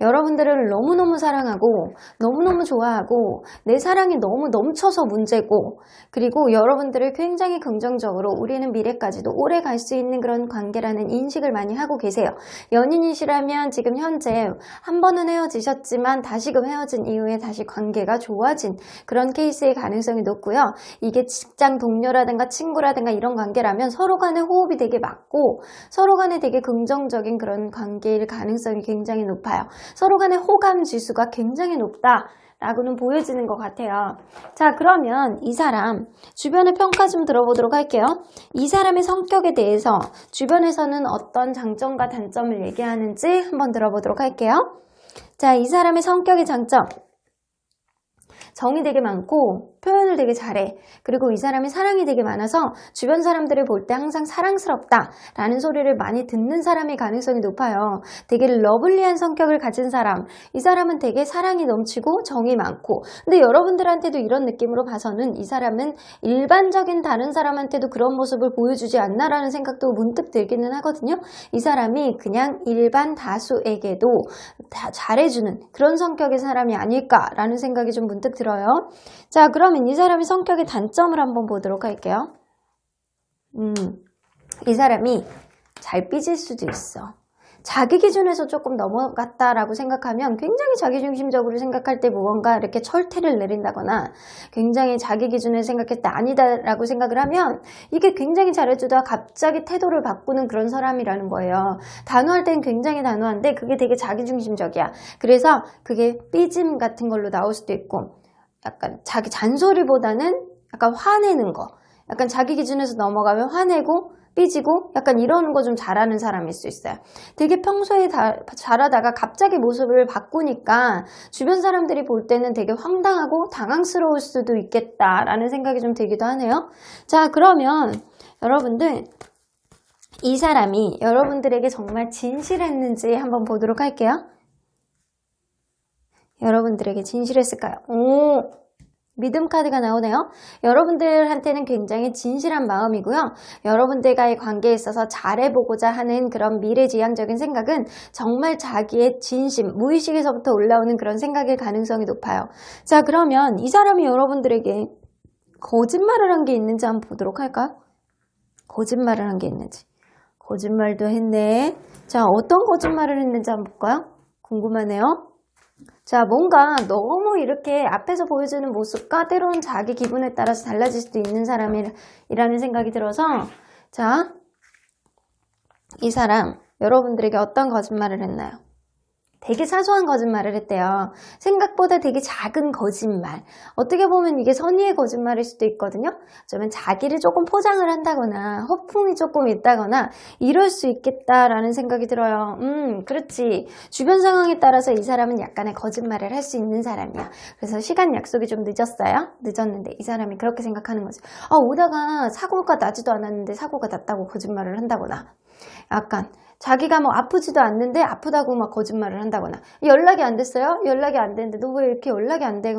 여러분들을 너무너무 사랑하고 너무너무 좋아하고 내 사랑이 너무 넘쳐서 문제고, 그리고 여러분들을 굉장히 긍정적으로 우리는 미래까지도 오래 갈 수 있는 그런 관계라는 인식을 많이 하고 계세요. 연인이시라면 지금 현재 한 번은 헤어지셨지만 다시금 헤어진 이후에 다시 관계가 좋아진 그런 케이스의 가능성이 높고요. 이게 직장 동료라든가 친구라든가 이런 관계라면 서로 간의 호흡이 되게 맞고 서로 간에 되게 긍정적인 그런 관계일 가능성이 굉장히 높아요. 서로 간의 호감 지수가 굉장히 높다라고는 보여지는 것 같아요. 자, 그러면 이 사람 주변의 평가 좀 들어보도록 할게요. 이 사람의 성격에 대해서 주변에서는 어떤 장점과 단점을 얘기하는지 한번 들어보도록 할게요. 자, 이 사람의 성격의 장점. 정이 되게 많고 표현을 되게 잘해. 그리고 이 사람이 사랑이 되게 많아서 주변 사람들을 볼 때 항상 사랑스럽다 라는 소리를 많이 듣는 사람의 가능성이 높아요. 되게 러블리한 성격을 가진 사람. 이 사람은 되게 사랑이 넘치고 정이 많고, 근데 여러분들한테도 이런 느낌으로 봐서는 이 사람은 일반적인 다른 사람한테도 그런 모습을 보여주지 않나 라는 생각도 문득 들기는 하거든요. 이 사람이 그냥 일반 다수에게도 다 잘해주는 그런 성격의 사람이 아닐까라는 생각이 좀 문득 들어요. 자, 그러면 이 사람의 성격의 단점을 한번 보도록 할게요. 이 사람이 잘 삐질 수도 있어. 자기 기준에서 조금 넘어갔다라고 생각하면 굉장히 자기중심적으로 생각할 때 무언가 이렇게 철퇴를 내린다거나 굉장히 자기 기준을 생각할 때 아니다라고 생각을 하면 이게 굉장히 잘해주다가 갑자기 태도를 바꾸는 그런 사람이라는 거예요. 단호할 땐 굉장히 단호한데 그게 되게 자기중심적이야. 그래서 그게 삐짐 같은 걸로 나올 수도 있고, 약간 자기 잔소리보다는 약간 화내는 거, 약간 자기 기준에서 넘어가면 화내고 삐지고 약간 이러는 거 좀 잘하는 사람일 수 있어요. 되게 평소에 잘하다가 갑자기 모습을 바꾸니까 주변 사람들이 볼 때는 되게 황당하고 당황스러울 수도 있겠다라는 생각이 좀 들기도 하네요. 자, 그러면 여러분들 이 사람이 여러분들에게 정말 진실했는지 한번 보도록 할게요. 여러분들에게 진실했을까요? 믿음 카드가 나오네요. 여러분들한테는 굉장히 진실한 마음이고요. 여러분들과의 관계에 있어서 잘해보고자 하는 그런 미래지향적인 생각은 정말 자기의 진심, 무의식에서부터 올라오는 그런 생각일 가능성이 높아요. 자, 그러면 이 사람이 여러분들에게 거짓말을 한 게 있는지 한번 보도록 할까요? 거짓말을 한 게 있는지. 거짓말도 했네. 자, 어떤 거짓말을 했는지 한번 볼까요? 궁금하네요. 자, 뭔가 너무 이렇게 앞에서 보여주는 모습과 때로는 자기 기분에 따라서 달라질 수도 있는 사람이라는 생각이 들어서, 자, 이 사람 여러분들에게 어떤 거짓말을 했나요? 되게 사소한 거짓말을 했대요. 생각보다 되게 작은 거짓말. 어떻게 보면 이게 선의의 거짓말일 수도 있거든요. 어쩌면 자기를 조금 포장을 한다거나 허풍이 조금 있다거나 이럴 수 있겠다라는 생각이 들어요. 그렇지. 주변 상황에 따라서 이 사람은 약간의 거짓말을 할 수 있는 사람이야. 그래서 시간 약속이 좀 늦었는데 이 사람이 그렇게 생각하는 거죠. 오다가 사고가 나지도 않았는데 사고가 났다고 거짓말을 한다거나, 약간 자기가 뭐 아프지도 않는데 아프다고 막 거짓말을 한다거나 연락이 안 됐어요? 연락이 안 됐는데 너 왜 이렇게 연락이 안 돼?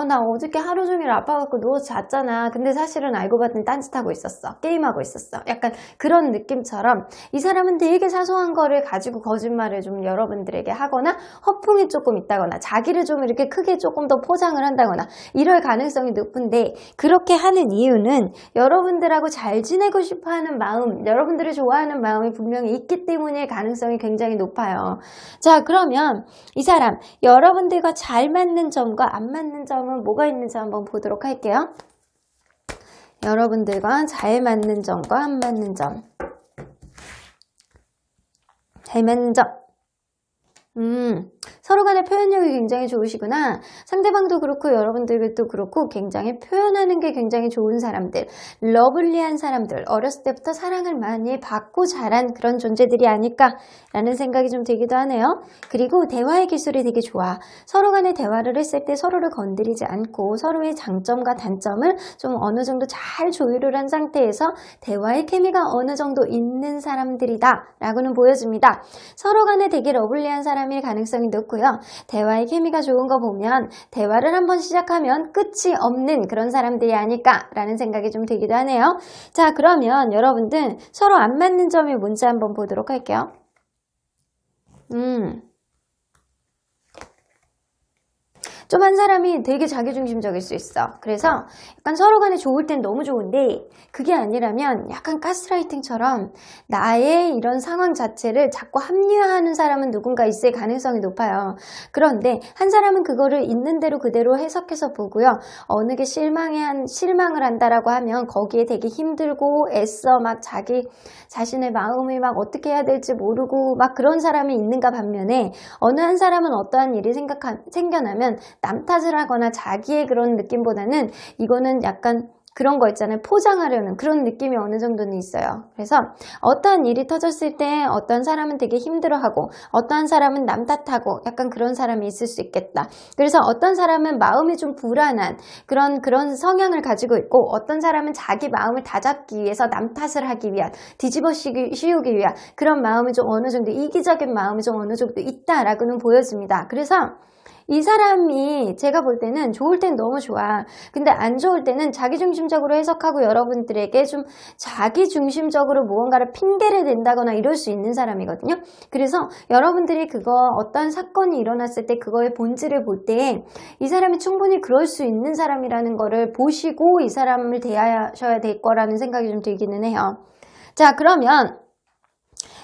나 어저께 하루 종일 아파갖고 누워서 잤잖아. 근데 사실은 알고 봤더니 딴짓하고 있었어. 게임하고 있었어. 약간 그런 느낌처럼 이 사람은 되게 사소한 거를 가지고 거짓말을 좀 여러분들에게 하거나 허풍이 조금 있다거나 자기를 좀 이렇게 크게 조금 더 포장을 한다거나 이럴 가능성이 높은데 그렇게 하는 이유는 여러분들하고 잘 지내고 싶어하는 마음, 여러분들을 좋아하는 마음이 분명히 있기 때문에 가능성이 굉장히 높아요. 자, 그러면 이 사람 여러분들과 잘 맞는 점과 안 맞는 점은 뭐가 있는지 한번 보도록 할게요. 여러분들과 잘 맞는 점과 안 맞는 점. 잘 맞는 점. 서로 간의 표현력이 굉장히 좋으시구나. 상대방도 그렇고 여러분들도 그렇고 굉장히 표현하는 게 굉장히 좋은 사람들, 러블리한 사람들, 어렸을 때부터 사랑을 많이 받고 자란 그런 존재들이 아닐까라는 생각이 좀 들기도 하네요. 그리고 대화의 기술이 되게 좋아. 서로 간의 대화를 했을 때 서로를 건드리지 않고 서로의 장점과 단점을 좀 어느 정도 잘 조율을 한 상태에서 대화의 케미가 어느 정도 있는 사람들이다 라고는 보여집니다. 서로 간에 되게 러블리한 사람일 가능성이 높고요. 대화의 케미가 좋은 거 보면 대화를 한번 시작하면 끝이 없는 그런 사람들이 아닐까라는 생각이 좀 들기도 하네요. 자, 그러면 여러분들 서로 안 맞는 점이 뭔지 한번 보도록 할게요. 좀 한 사람이 되게 자기중심적일 수 있어. 그래서 약간 서로 간에 좋을 땐 너무 좋은데 그게 아니라면 약간 가스라이팅처럼 나의 이런 상황 자체를 자꾸 합리화하는 사람은 누군가 있을 가능성이 높아요. 그런데 한 사람은 그거를 있는 대로 그대로 해석해서 보고요. 어느 게 실망을 한다라고 하면 거기에 되게 힘들고 애써 막 자기 자신의 마음이 막 어떻게 해야 될지 모르고 막 그런 사람이 있는가 반면에 어느 한 사람은 어떠한 일이 생겨나면 남 탓을 하거나 자기의 그런 느낌보다는 이거는 약간 그런 거 있잖아요. 포장하려는 그런 느낌이 어느 정도는 있어요. 그래서 어떠한 일이 터졌을 때 어떤 사람은 되게 힘들어하고 어떠한 사람은 남 탓하고 약간 그런 사람이 있을 수 있겠다. 그래서 어떤 사람은 마음이 좀 불안한 그런 성향을 가지고 있고 어떤 사람은 자기 마음을 다잡기 위해서 남 탓을 하기 위한 뒤집어 씌우기 위한 그런 마음이 좀 어느 정도 이기적인 마음이 좀 어느 정도 있다라고는 보여집니다. 그래서 이 사람이 제가 볼 때는 좋을 땐 너무 좋아. 근데 안 좋을 때는 자기중심적으로 해석하고 여러분들에게 좀 자기중심적으로 무언가를 핑계를 댄다거나 이럴 수 있는 사람이거든요. 그래서 여러분들이 그거 어떤 사건이 일어났을 때 그거의 본질을 볼 때 이 사람이 충분히 그럴 수 있는 사람이라는 거를 보시고 이 사람을 대하셔야 될 거라는 생각이 좀 들기는 해요. 자, 그러면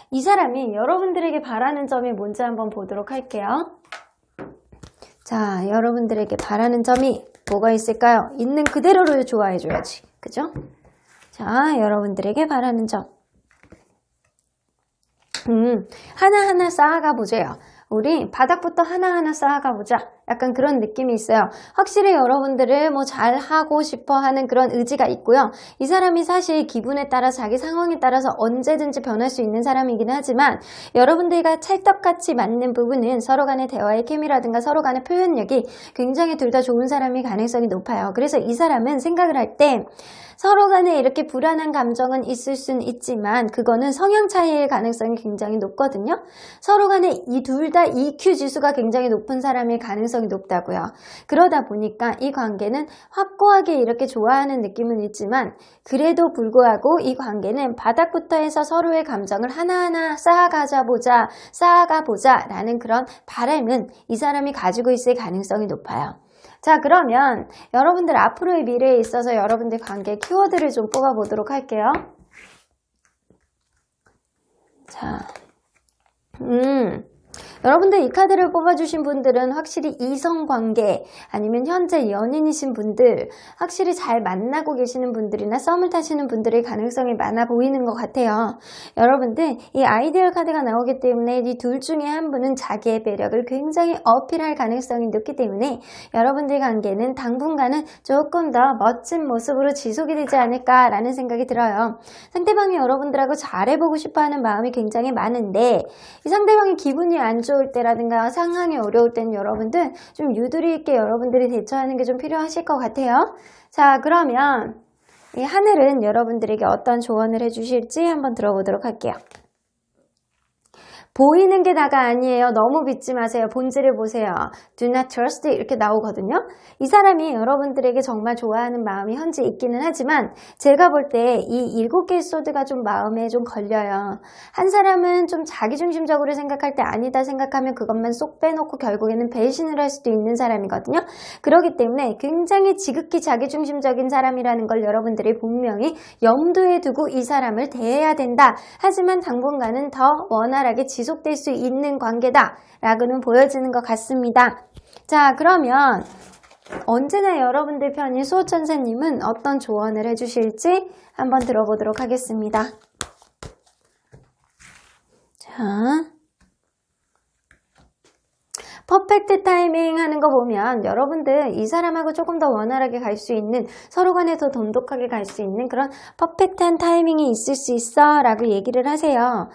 이 사람이 여러분들에게 바라는 점이 뭔지 한번 보도록 할게요. 자, 여러분들에게 바라는 점이 뭐가 있을까요? 있는 그대로를 좋아해줘야지. 그죠? 자, 여러분들에게 바라는 점. 하나하나 쌓아가 보세요. 우리 바닥부터 하나하나 쌓아가 보자. 약간 그런 느낌이 있어요. 확실히 여러분들을 뭐 잘하고 싶어 하는 그런 의지가 있고요. 이 사람이 사실 기분에 따라 자기 상황에 따라서 언제든지 변할 수 있는 사람이긴 하지만 여러분들과 찰떡같이 맞는 부분은 서로 간의 대화의 케미라든가 서로 간의 표현력이 굉장히 둘 다 좋은 사람일 가능성이 높아요. 그래서 이 사람은 생각을 할 때 서로 간에 이렇게 불안한 감정은 있을 수는 있지만 그거는 성향 차이의 가능성이 굉장히 높거든요. 서로 간에 이 둘 다 EQ 지수가 굉장히 높은 사람일 가능성이 높다고요. 그러다 보니까 이 관계는 확고하게 이렇게 좋아하는 느낌은 있지만 그래도 불구하고 이 관계는 바닥부터 해서 서로의 감정을 하나하나 쌓아가 보자 라는 그런 바람은 이 사람이 가지고 있을 가능성이 높아요. 자, 그러면 여러분들 앞으로의 미래에 있어서 여러분들 관계 키워드를 좀 뽑아보도록 할게요. 자, 여러분들 이 카드를 뽑아주신 분들은 확실히 이성관계 아니면 현재 연인이신 분들 확실히 잘 만나고 계시는 분들이나 썸을 타시는 분들의 가능성이 많아 보이는 것 같아요. 여러분들 이 아이디얼 카드가 나오기 때문에 이 둘 중에 한 분은 자기의 매력을 굉장히 어필할 가능성이 높기 때문에 여러분들 관계는 당분간은 조금 더 멋진 모습으로 지속이 되지 않을까라는 생각이 들어요. 상대방이 여러분들하고 잘해보고 싶어하는 마음이 굉장히 많은데 이 상대방이 기분이 안 좋을 때라든가 상황이 어려울 때는 여러분들 좀 유두리 있게 여러분들이 대처하는 게 좀 필요하실 것 같아요. 자, 그러면 이 하늘은 여러분들에게 어떤 조언을 해주실지 한번 들어보도록 할게요. 보이는 게 다가 아니에요. 너무 믿지 마세요. 본질을 보세요. Do not trust 이렇게 나오거든요. 이 사람이 여러분들에게 정말 좋아하는 마음이 현재 있기는 하지만 제가 볼 때 이 7개의 소드가 좀 마음에 좀 걸려요. 한 사람은 좀 자기중심적으로 생각할 때 아니다 생각하면 그것만 쏙 빼놓고 결국에는 배신을 할 수도 있는 사람이거든요. 그렇기 때문에 굉장히 지극히 자기중심적인 사람이라는 걸 여러분들이 분명히 염두에 두고 이 사람을 대해야 된다. 하지만 당분간은 더 원활하게 지속될 수 있는 관계다 라고는 보여지는 것 같습니다. 자, 그러면 언제나 여러분들 편인 수호천사님은 어떤 조언을 해주실지 한번 들어보도록 하겠습니다. 자, 퍼펙트 타이밍 하는 거 보면 여러분들 이 사람하고 조금 더 원활하게 갈 수 있는, 서로 간에 더 돈독하게 갈 수 있는 그런 퍼펙트한 타이밍이 있을 수 있어 라고 얘기를 하세요.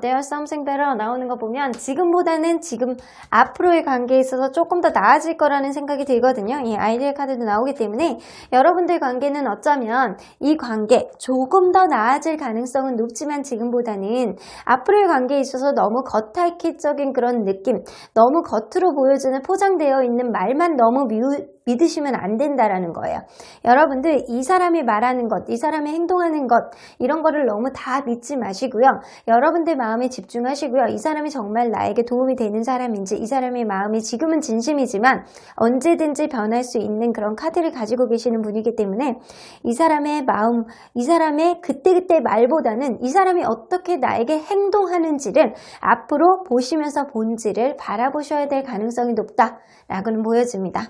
There's something better 나오는 거 보면 지금보다는 지금 앞으로의 관계에 있어서 조금 더 나아질 거라는 생각이 들거든요. 이 아이디어 카드도 나오기 때문에 여러분들 관계는 어쩌면 이 관계 조금 더 나아질 가능성은 높지만 지금보다는 앞으로의 관계에 있어서 너무 겉핥기적인 그런 느낌, 너무 겉으로 보여주는 포장되어 있는 말만 너무 믿으시면 안 된다라는 거예요. 여러분들 이 사람이 말하는 것, 이 사람이 행동하는 것 이런 거를 너무 다 믿지 마시고요. 여러분들 마음에 집중하시고요. 이 사람이 정말 나에게 도움이 되는 사람인지, 이 사람의 마음이 지금은 진심이지만 언제든지 변할 수 있는 그런 카드를 가지고 계시는 분이기 때문에 이 사람의 마음, 이 사람의 그때그때 말보다는 이 사람이 어떻게 나에게 행동하는지를 앞으로 보시면서 본질을 바라보셔야 될 가능성이 높다라고는 보여집니다.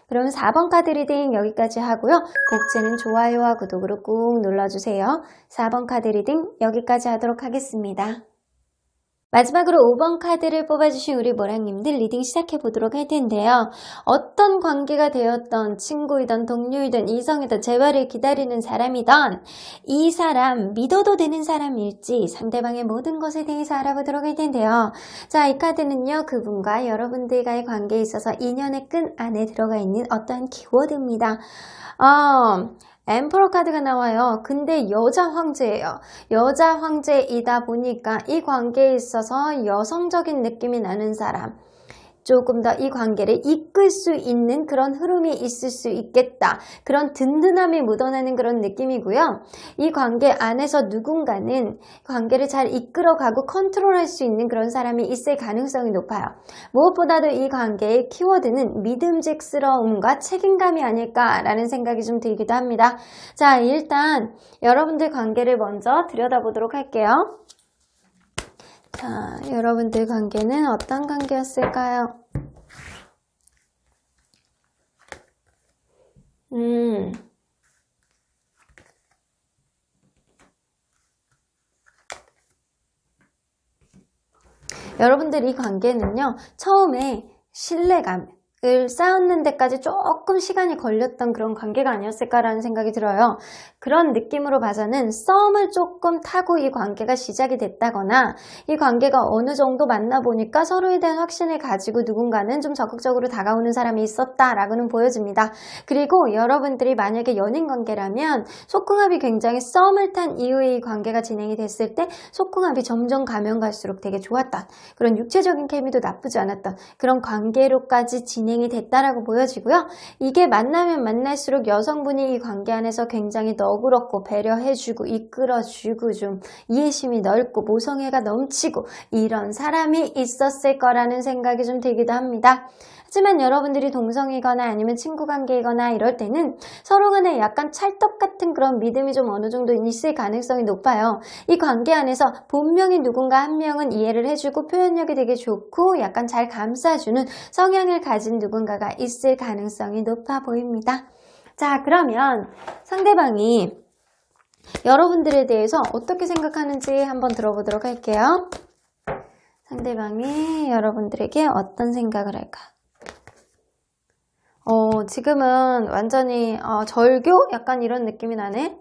그럼 4번 카드 리딩 여기까지 하고요. 곡제는 좋아요와 구독으로 꾹 눌러주세요. 4번 카드 리딩 여기까지 하도록 하겠습니다. 마지막으로 5번 카드를 뽑아주신 우리 모랑님들 리딩 시작해보도록 할 텐데요. 어떤 관계가 되었던 친구이든 동료이든 이성이든 재발을 기다리는 사람이든 이 사람 믿어도 되는 사람일지 상대방의 모든 것에 대해서 알아보도록 할 텐데요. 자, 이 카드는요. 그분과 여러분들과의 관계에 있어서 인연의 끈 안에 들어가 있는 어떠한 키워드입니다. 엠퍼러 카드가 나와요. 근데 여자 황제예요. 여자 황제이다 보니까 이 관계에 있어서 여성적인 느낌이 나는 사람, 조금 더 이 관계를 이끌 수 있는 그런 흐름이 있을 수 있겠다. 그런 든든함이 묻어나는 그런 느낌이고요. 이 관계 안에서 누군가는 관계를 잘 이끌어가고 컨트롤할 수 있는 그런 사람이 있을 가능성이 높아요. 무엇보다도 이 관계의 키워드는 믿음직스러움과 책임감이 아닐까라는 생각이 좀 들기도 합니다. 자, 일단 여러분들 관계를 먼저 들여다보도록 할게요. 자, 여러분들 관계는 어떤 관계였을까요? 여러분들 이 관계는요, 처음에 신뢰감을 쌓았는 데까지 조금 시간이 걸렸던 그런 관계가 아니었을까라는 생각이 들어요. 그런 느낌으로 봐서는 썸을 조금 타고 이 관계가 시작이 됐다거나 이 관계가 어느 정도 만나보니까 서로에 대한 확신을 가지고 누군가는 좀 적극적으로 다가오는 사람이 있었다라고는 보여집니다. 그리고 여러분들이 만약에 연인 관계라면 속궁합이 굉장히 썸을 탄 이후에 이 관계가 진행이 됐을 때 속궁합이 점점 가면 갈수록 되게 좋았던 그런 육체적인 케미도 나쁘지 않았던 그런 관계로까지 진행이 됐다라고 보여지고요. 이게 만나면 만날수록 여성분이 이 관계 안에서 굉장히 너그럽고 배려해주고 이끌어주고 좀 이해심이 넓고 모성애가 넘치고 이런 사람이 있었을 거라는 생각이 좀 들기도 합니다. 하지만 여러분들이 동성이거나 아니면 친구 관계이거나 이럴 때는 서로 간에 약간 찰떡 같은 그런 믿음이 좀 어느 정도 있을 가능성이 높아요. 이 관계 안에서 분명히 누군가 한 명은 이해를 해주고 표현력이 되게 좋고 약간 잘 감싸주는 성향을 가진 누군가가 있을 가능성이 높아 보입니다. 자, 그러면 상대방이 여러분들에 대해서 어떻게 생각하는지 한번 들어보도록 할게요. 상대방이 여러분들에게 어떤 생각을 할까? 지금은 완전히 절교? 약간 이런 느낌이 나네.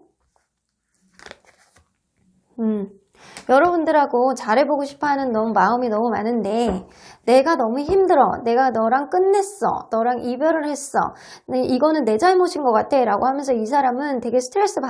여러분들하고 잘해보고 싶어하는 너무 마음이 너무 많은데 내가 너무 힘들어. 내가 너랑 끝냈어. 너랑 이별을 했어. 이거는 내 잘못인 것 같아. 라고 하면서 이 사람은 되게 스트레스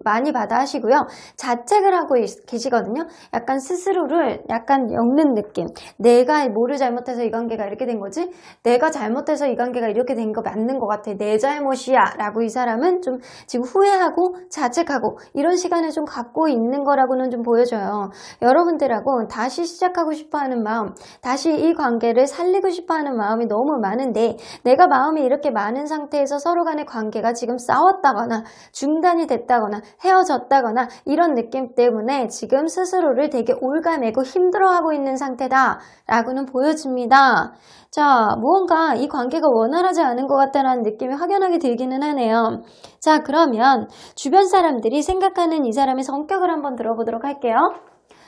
많이 받아 하시고요. 자책을 하고 계시거든요. 약간 스스로를 약간 엮는 느낌. 내가 뭐를 잘못해서 이 관계가 이렇게 된 거지? 내가 잘못해서 이 관계가 이렇게 된 거 맞는 것 같아. 내 잘못이야. 라고 이 사람은 좀 지금 후회하고 자책하고 이런 시간을 좀 갖고 있는 거라고는 좀 보여져요. 여러분들하고 다시 시작하고 싶어하는 마음, 다시 이 관계를 살리고 싶어하는 마음이 너무 많은데 내가 마음이 이렇게 많은 상태에서 서로 간의 관계가 지금 싸웠다거나 중단이 됐다거나 헤어졌다거나 이런 느낌 때문에 지금 스스로를 되게 올가매고 힘들어하고 있는 상태다 라고는 보여집니다. 자, 무언가 이 관계가 원활하지 않은 것 같다는 느낌이 확연하게 들기는 하네요. 자, 그러면 주변 사람들이 생각하는 이 사람의 성격을 한번 들어보도록 할게요.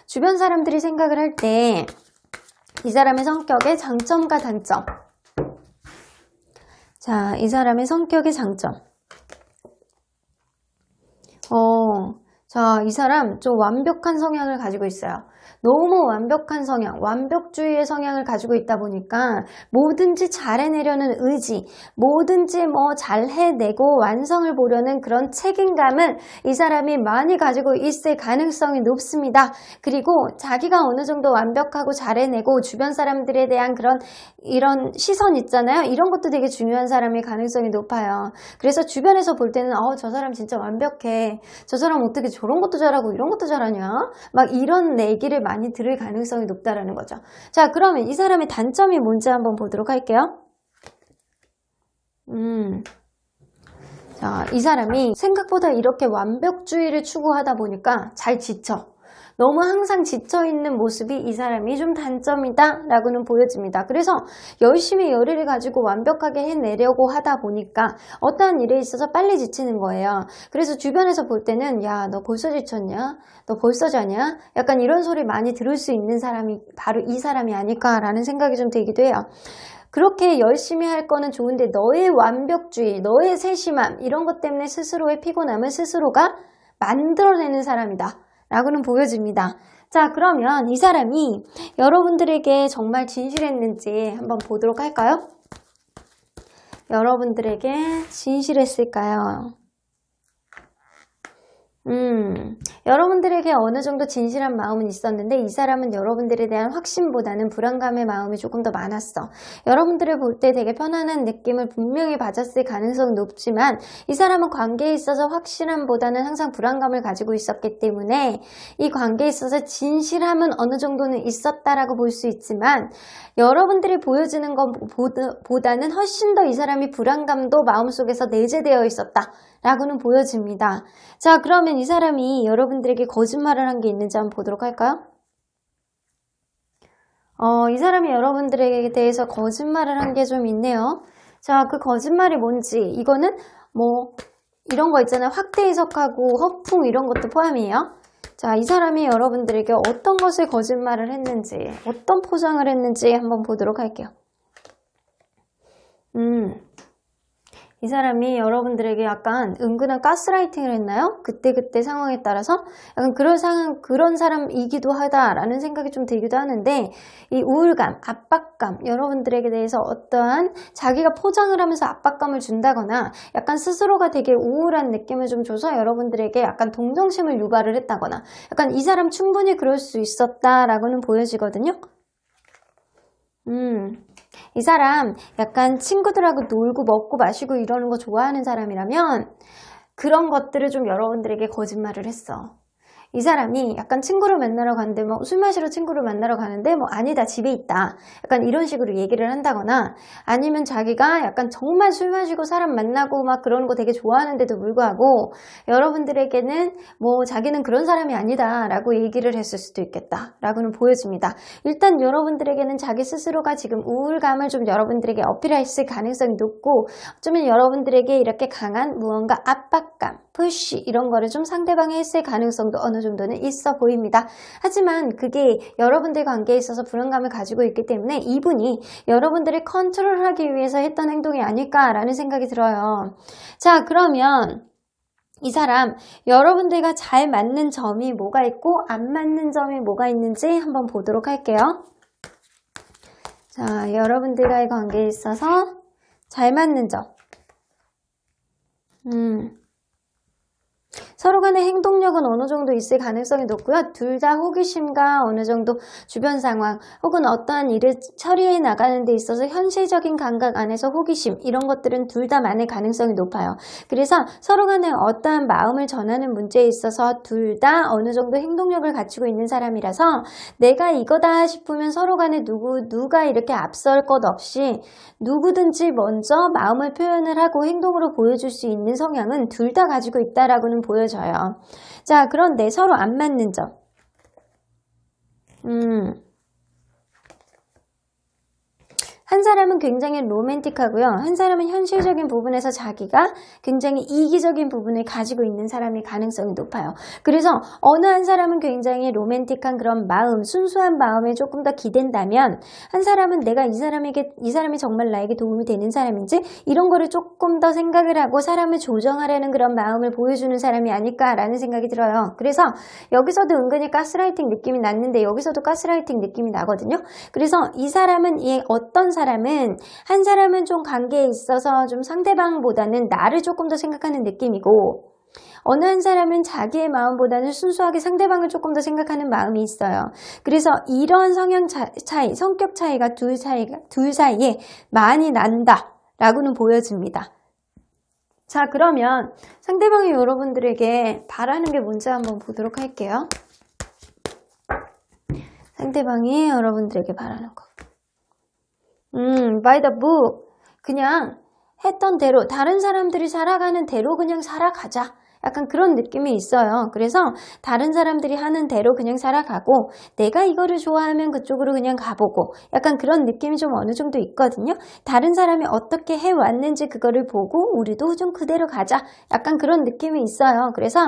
주변 사람들이 생각을 할 때 이 사람의 성격의 장점과 단점. 자, 이 사람의 성격의 장점. 자, 이 사람 좀 완벽한 성향을 가지고 있어요. 너무 완벽한 성향, 완벽주의의 성향을 가지고 있다 보니까 뭐든지 잘해내려는 의지, 뭐든지 뭐 잘해내고 완성을 보려는 그런 책임감을 이 사람이 많이 가지고 있을 가능성이 높습니다. 그리고 자기가 어느 정도 완벽하고 잘해내고 주변 사람들에 대한 이런 시선 있잖아요. 이런 것도 되게 중요한 사람일 가능성이 높아요. 그래서 주변에서 볼 때는 저 사람 진짜 완벽해. 저 사람 어떻게 저런 것도 잘하고 이런 것도 잘하냐? 막 이런 얘기를 많이 들을 가능성이 높다라는 거죠. 자, 그러면 이 사람의 단점이 뭔지 한번 보도록 할게요. 자, 이 사람이 생각보다 이렇게 완벽주의를 추구하다 보니까 잘 지쳐. 너무 항상 지쳐있는 모습이 이 사람이 좀 단점이다 라고는 보여집니다. 그래서 열심히 열의를 가지고 완벽하게 해내려고 하다 보니까 어떠한 일에 있어서 빨리 지치는 거예요. 그래서 주변에서 볼 때는 야, 너 벌써 지쳤냐? 너 벌써 자냐? 약간 이런 소리 많이 들을 수 있는 사람이 바로 이 사람이 아닐까라는 생각이 좀 들기도 해요. 그렇게 열심히 할 거는 좋은데 너의 완벽주의, 너의 세심함 이런 것 때문에 스스로의 피곤함을 스스로가 만들어내는 사람이다 라고는 보여집니다. 자, 그러면 이 사람이 여러분들에게 정말 진실했는지 한번 보도록 할까요? 여러분들에게 진실했을까요? 여러분들에게 어느 정도 진실한 마음은 있었는데 이 사람은 여러분들에 대한 확신보다는 불안감의 마음이 조금 더 많았어. 여러분들을 볼 때 되게 편안한 느낌을 분명히 받았을 가능성은 높지만 이 사람은 관계에 있어서 확신함보다는 항상 불안감을 가지고 있었기 때문에 이 관계에 있어서 진실함은 어느 정도는 있었다라고 볼 수 있지만 여러분들이 보여지는 것보다는 훨씬 더 이 사람이 불안감도 마음속에서 내재되어 있었다 라고는 보여집니다. 자, 그러면 이 사람이 여러분들에게 거짓말을 한 게 있는지 한번 보도록 할까요? 이 사람이 여러분들에게 대해서 거짓말을 한 게 좀 있네요. 자, 그 거짓말이 뭔지 이거는 뭐 이런 거 있잖아요. 확대 해석하고 허풍 이런 것도 포함이에요. 자, 이 사람이 여러분들에게 어떤 것을 거짓말을 했는지 어떤 포장을 했는지 한번 보도록 할게요. 이 사람이 여러분들에게 약간 은근한 가스라이팅을 했나요? 그때 상황에 따라서 약간 그런 사람이기도 하다라는 생각이 좀 들기도 하는데 이 우울감, 압박감, 여러분들에게 대해서 어떠한 자기가 포장을 하면서 압박감을 준다거나 약간 스스로가 되게 우울한 느낌을 좀 줘서 여러분들에게 약간 동정심을 유발을 했다거나 약간 이 사람 충분히 그럴 수 있었다라고는 보여지거든요. 이 사람 약간 친구들하고 놀고 먹고 마시고 이러는 거 좋아하는 사람이라면 그런 것들을 좀 여러분들에게 거짓말을 했어. 이 사람이 약간 친구를 만나러 가는데 뭐 술 마시러 친구를 만나러 가는데 뭐 아니다 집에 있다 약간 이런 식으로 얘기를 한다거나 아니면 자기가 약간 정말 술 마시고 사람 만나고 막 그러는 거 되게 좋아하는데도 불구하고 여러분들에게는 뭐 자기는 그런 사람이 아니다 라고 얘기를 했을 수도 있겠다 라고는 보여집니다. 일단 여러분들에게는 자기 스스로가 지금 우울감을 좀 여러분들에게 어필했을 가능성이 높고 어쩌면 여러분들에게 이렇게 강한 무언가 압박감, 푸시 이런 거를 좀 상대방이 했을 가능성도 어느 정도는 있어 보입니다. 하지만 그게 여러분들 관계에 있어서 불안감을 가지고 있기 때문에 이분이 여러분들을 컨트롤하기 위해서 했던 행동이 아닐까라는 생각이 들어요. 자, 그러면 이 사람 여러분들과 잘 맞는 점이 뭐가 있고 안 맞는 점이 뭐가 있는지 한번 보도록 할게요. 자, 여러분들과의 관계에 있어서 잘 맞는 점. 서로 간의 행동력은 어느 정도 있을 가능성이 높고요. 둘 다 호기심과 어느 정도 주변 상황 혹은 어떠한 일을 처리해 나가는 데 있어서 현실적인 감각 안에서 호기심 이런 것들은 둘 다 많을 가능성이 높아요. 그래서 서로 간에 어떠한 마음을 전하는 문제에 있어서 둘 다 어느 정도 행동력을 갖추고 있는 사람이라서 내가 이거다 싶으면 서로 간에 누가 이렇게 앞설 것 없이 누구든지 먼저 마음을 표현을 하고 행동으로 보여줄 수 있는 성향은 둘 다 가지고 있다라고는 보여져요. 자, 그런데 서로 안 맞는 점. 한 사람은 굉장히 로맨틱하고요. 한 사람은 현실적인 부분에서 자기가 굉장히 이기적인 부분을 가지고 있는 사람일 가능성이 높아요. 그래서 어느 한 사람은 굉장히 로맨틱한 그런 마음, 순수한 마음에 조금 더 기댄다면 한 사람은 내가 이 사람이 정말 나에게 도움이 되는 사람인지 이런 거를 조금 더 생각을 하고 사람을 조정하려는 그런 마음을 보여주는 사람이 아닐까라는 생각이 들어요. 그래서 여기서도 은근히 가스라이팅 느낌이 났는데 여기서도 가스라이팅 느낌이 나거든요. 그래서 이 사람은 한 사람은 좀 관계에 있어서 좀 상대방보다는 나를 조금 더 생각하는 느낌이고 어느 한 사람은 자기의 마음보다는 순수하게 상대방을 조금 더 생각하는 마음이 있어요. 그래서 이런 성향 차이, 성격 차이가 둘 사이에 많이 난다라고는 보여집니다. 자, 그러면 상대방이 여러분들에게 바라는 게 뭔지 한번 보도록 할게요. 상대방이 여러분들에게 바라는 거. by the book. 그냥 했던 대로, 다른 사람들이 살아가는 대로 그냥 살아가자. 약간 그런 느낌이 있어요. 그래서 다른 사람들이 하는 대로 그냥 살아가고 내가 이거를 좋아하면 그쪽으로 그냥 가보고 약간 그런 느낌이 좀 어느 정도 있거든요. 다른 사람이 어떻게 해왔는지 그거를 보고 우리도 좀 그대로 가자. 약간 그런 느낌이 있어요. 그래서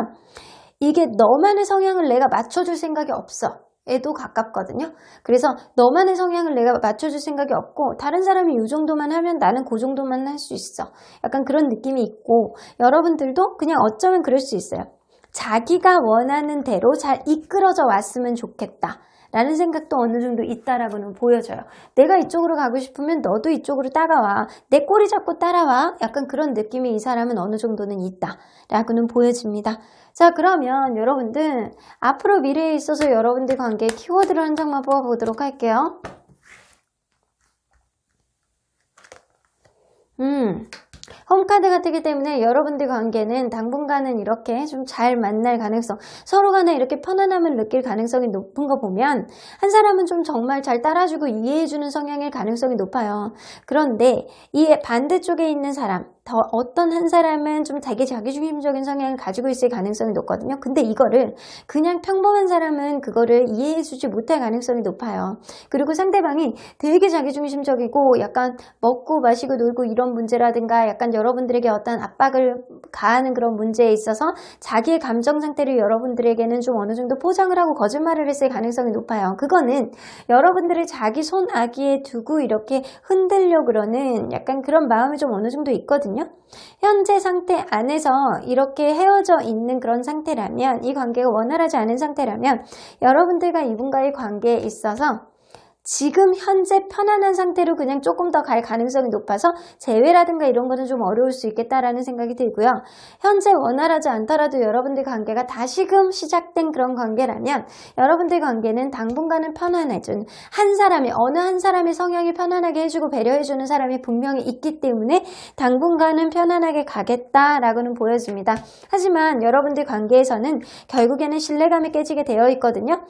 이게 너만의 성향을 내가 맞춰줄 생각이 없어. 에도 가깝거든요. 그래서 너만의 성향을 내가 맞춰줄 생각이 없고 다른 사람이 이 정도만 하면 나는 그 정도만 할 수 있어. 약간 그런 느낌이 있고 여러분들도 그냥 어쩌면 그럴 수 있어요. 자기가 원하는 대로 잘 이끌어져 왔으면 좋겠다. 라는 생각도 어느 정도 있다라고는 보여져요. 내가 이쪽으로 가고 싶으면 너도 이쪽으로 따라와. 내 꼬리 잡고 따라와. 약간 그런 느낌이 이 사람은 어느 정도는 있다라고는 보여집니다. 자, 그러면 여러분들 앞으로 미래에 있어서 여러분들 관계의 키워드를 한 장만 뽑아보도록 할게요. 홈카드가 뜨기 때문에 여러분들 관계는 당분간은 이렇게 좀 잘 만날 가능성, 서로 간에 이렇게 편안함을 느낄 가능성이 높은 거 보면 한 사람은 좀 정말 잘 따라주고 이해해주는 성향일 가능성이 높아요. 그런데 이 반대쪽에 있는 사람, 어떤 한 사람은 좀 되게 자기중심적인 성향을 가지고 있을 가능성이 높거든요. 근데 이거를 그냥 평범한 사람은 그거를 이해해주지 못할 가능성이 높아요. 그리고 상대방이 되게 자기중심적이고 약간 먹고 마시고 놀고 이런 문제라든가 약간 여러분들에게 어떤 압박을 가하는 그런 문제에 있어서 자기의 감정 상태를 여러분들에게는 좀 어느 정도 포장을 하고 거짓말을 했을 가능성이 높아요. 그거는 여러분들을 자기 손아귀에 두고 이렇게 흔들려 그러는 약간 그런 마음이 좀 어느 정도 있거든요. 현재 상태 안에서 이렇게 헤어져 있는 그런 상태라면, 이 관계가 원활하지 않은 상태라면 여러분들과 이분과의 관계에 있어서 지금 현재 편안한 상태로 그냥 조금 더 갈 가능성이 높아서 재회라든가 이런 거는 좀 어려울 수 있겠다라는 생각이 들고요. 현재 원활하지 않더라도 여러분들 관계가 다시금 시작된 그런 관계라면 여러분들 관계는 당분간은 편안해진 한 사람이, 어느 한 사람의 성향이 편안하게 해주고 배려해주는 사람이 분명히 있기 때문에 당분간은 편안하게 가겠다라고는 보여집니다. 하지만 여러분들 관계에서는 결국에는 신뢰감이 깨지게 되어 있거든요.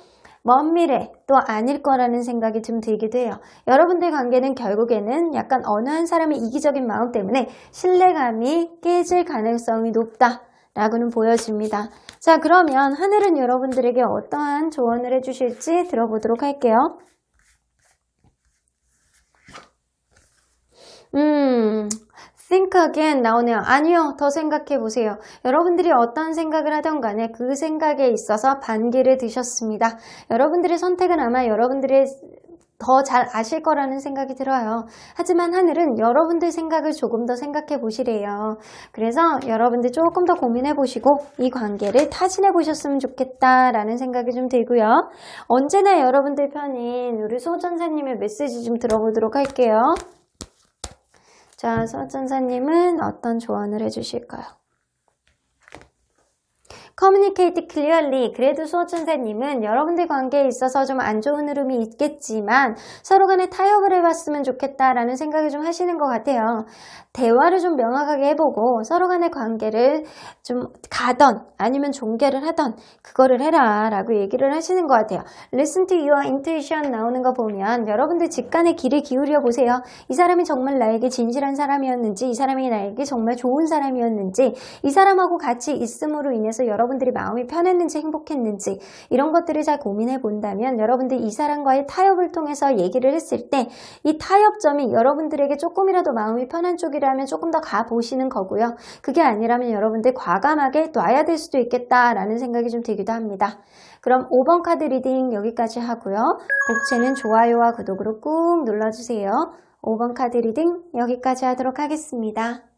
먼 미래 또 아닐 거라는 생각이 좀 들기도 해요. 여러분들 관계는 결국에는 약간 어느 한 사람의 이기적인 마음 때문에 신뢰감이 깨질 가능성이 높다라고는 보여집니다. 자, 그러면 하늘은 여러분들에게 어떠한 조언을 해주실지 들어보도록 할게요. Think again 나오네요. 아니요, 더 생각해 보세요. 여러분들이 어떤 생각을 하던 간에 그 생각에 있어서 반기를 드셨습니다. 여러분들의 선택은 아마 여러분들의 더 잘 아실 거라는 생각이 들어요. 하지만 하늘은 여러분들 생각을 조금 더 생각해 보시래요. 그래서 여러분들 조금 더 고민해 보시고 이 관계를 타진해 보셨으면 좋겠다라는 생각이 좀 들고요. 언제나 여러분들 편인 우리 수호천사님의 메시지 좀 들어보도록 할게요. 자, 수호천사님은 어떤 조언을 해주실까요? Communicate clearly. 그래도 수호천사님은 여러분들 관계에 있어서 좀 안 좋은 흐름이 있겠지만 서로 간에 타협을 해봤으면 좋겠다라는 생각을 좀 하시는 것 같아요. 대화를 좀 명확하게 해보고 서로 간의 관계를 좀 가던 아니면 종결을 하던 그거를 해라 라고 얘기를 하시는 것 같아요. Listen to your intuition 나오는 거 보면 여러분들 직관의 귀를 기울여 보세요. 이 사람이 정말 나에게 진실한 사람이었는지, 이 사람이 나에게 정말 좋은 사람이었는지, 이 사람하고 같이 있음으로 인해서 여러분들이 마음이 편했는지 행복했는지 이런 것들을 잘 고민해 본다면 여러분들 이 사람과의 타협을 통해서 얘기를 했을 때 이 타협점이 여러분들에게 조금이라도 마음이 편한 쪽이라면 조금 더 가보시는 거고요. 그게 아니라면 여러분들 과감하게 놔야 될 수도 있겠다라는 생각이 좀 들기도 합니다. 그럼 5번 카드 리딩 여기까지 하고요. 복채는 좋아요와 구독으로 꾹 눌러주세요. 5번 카드 리딩 여기까지 하도록 하겠습니다.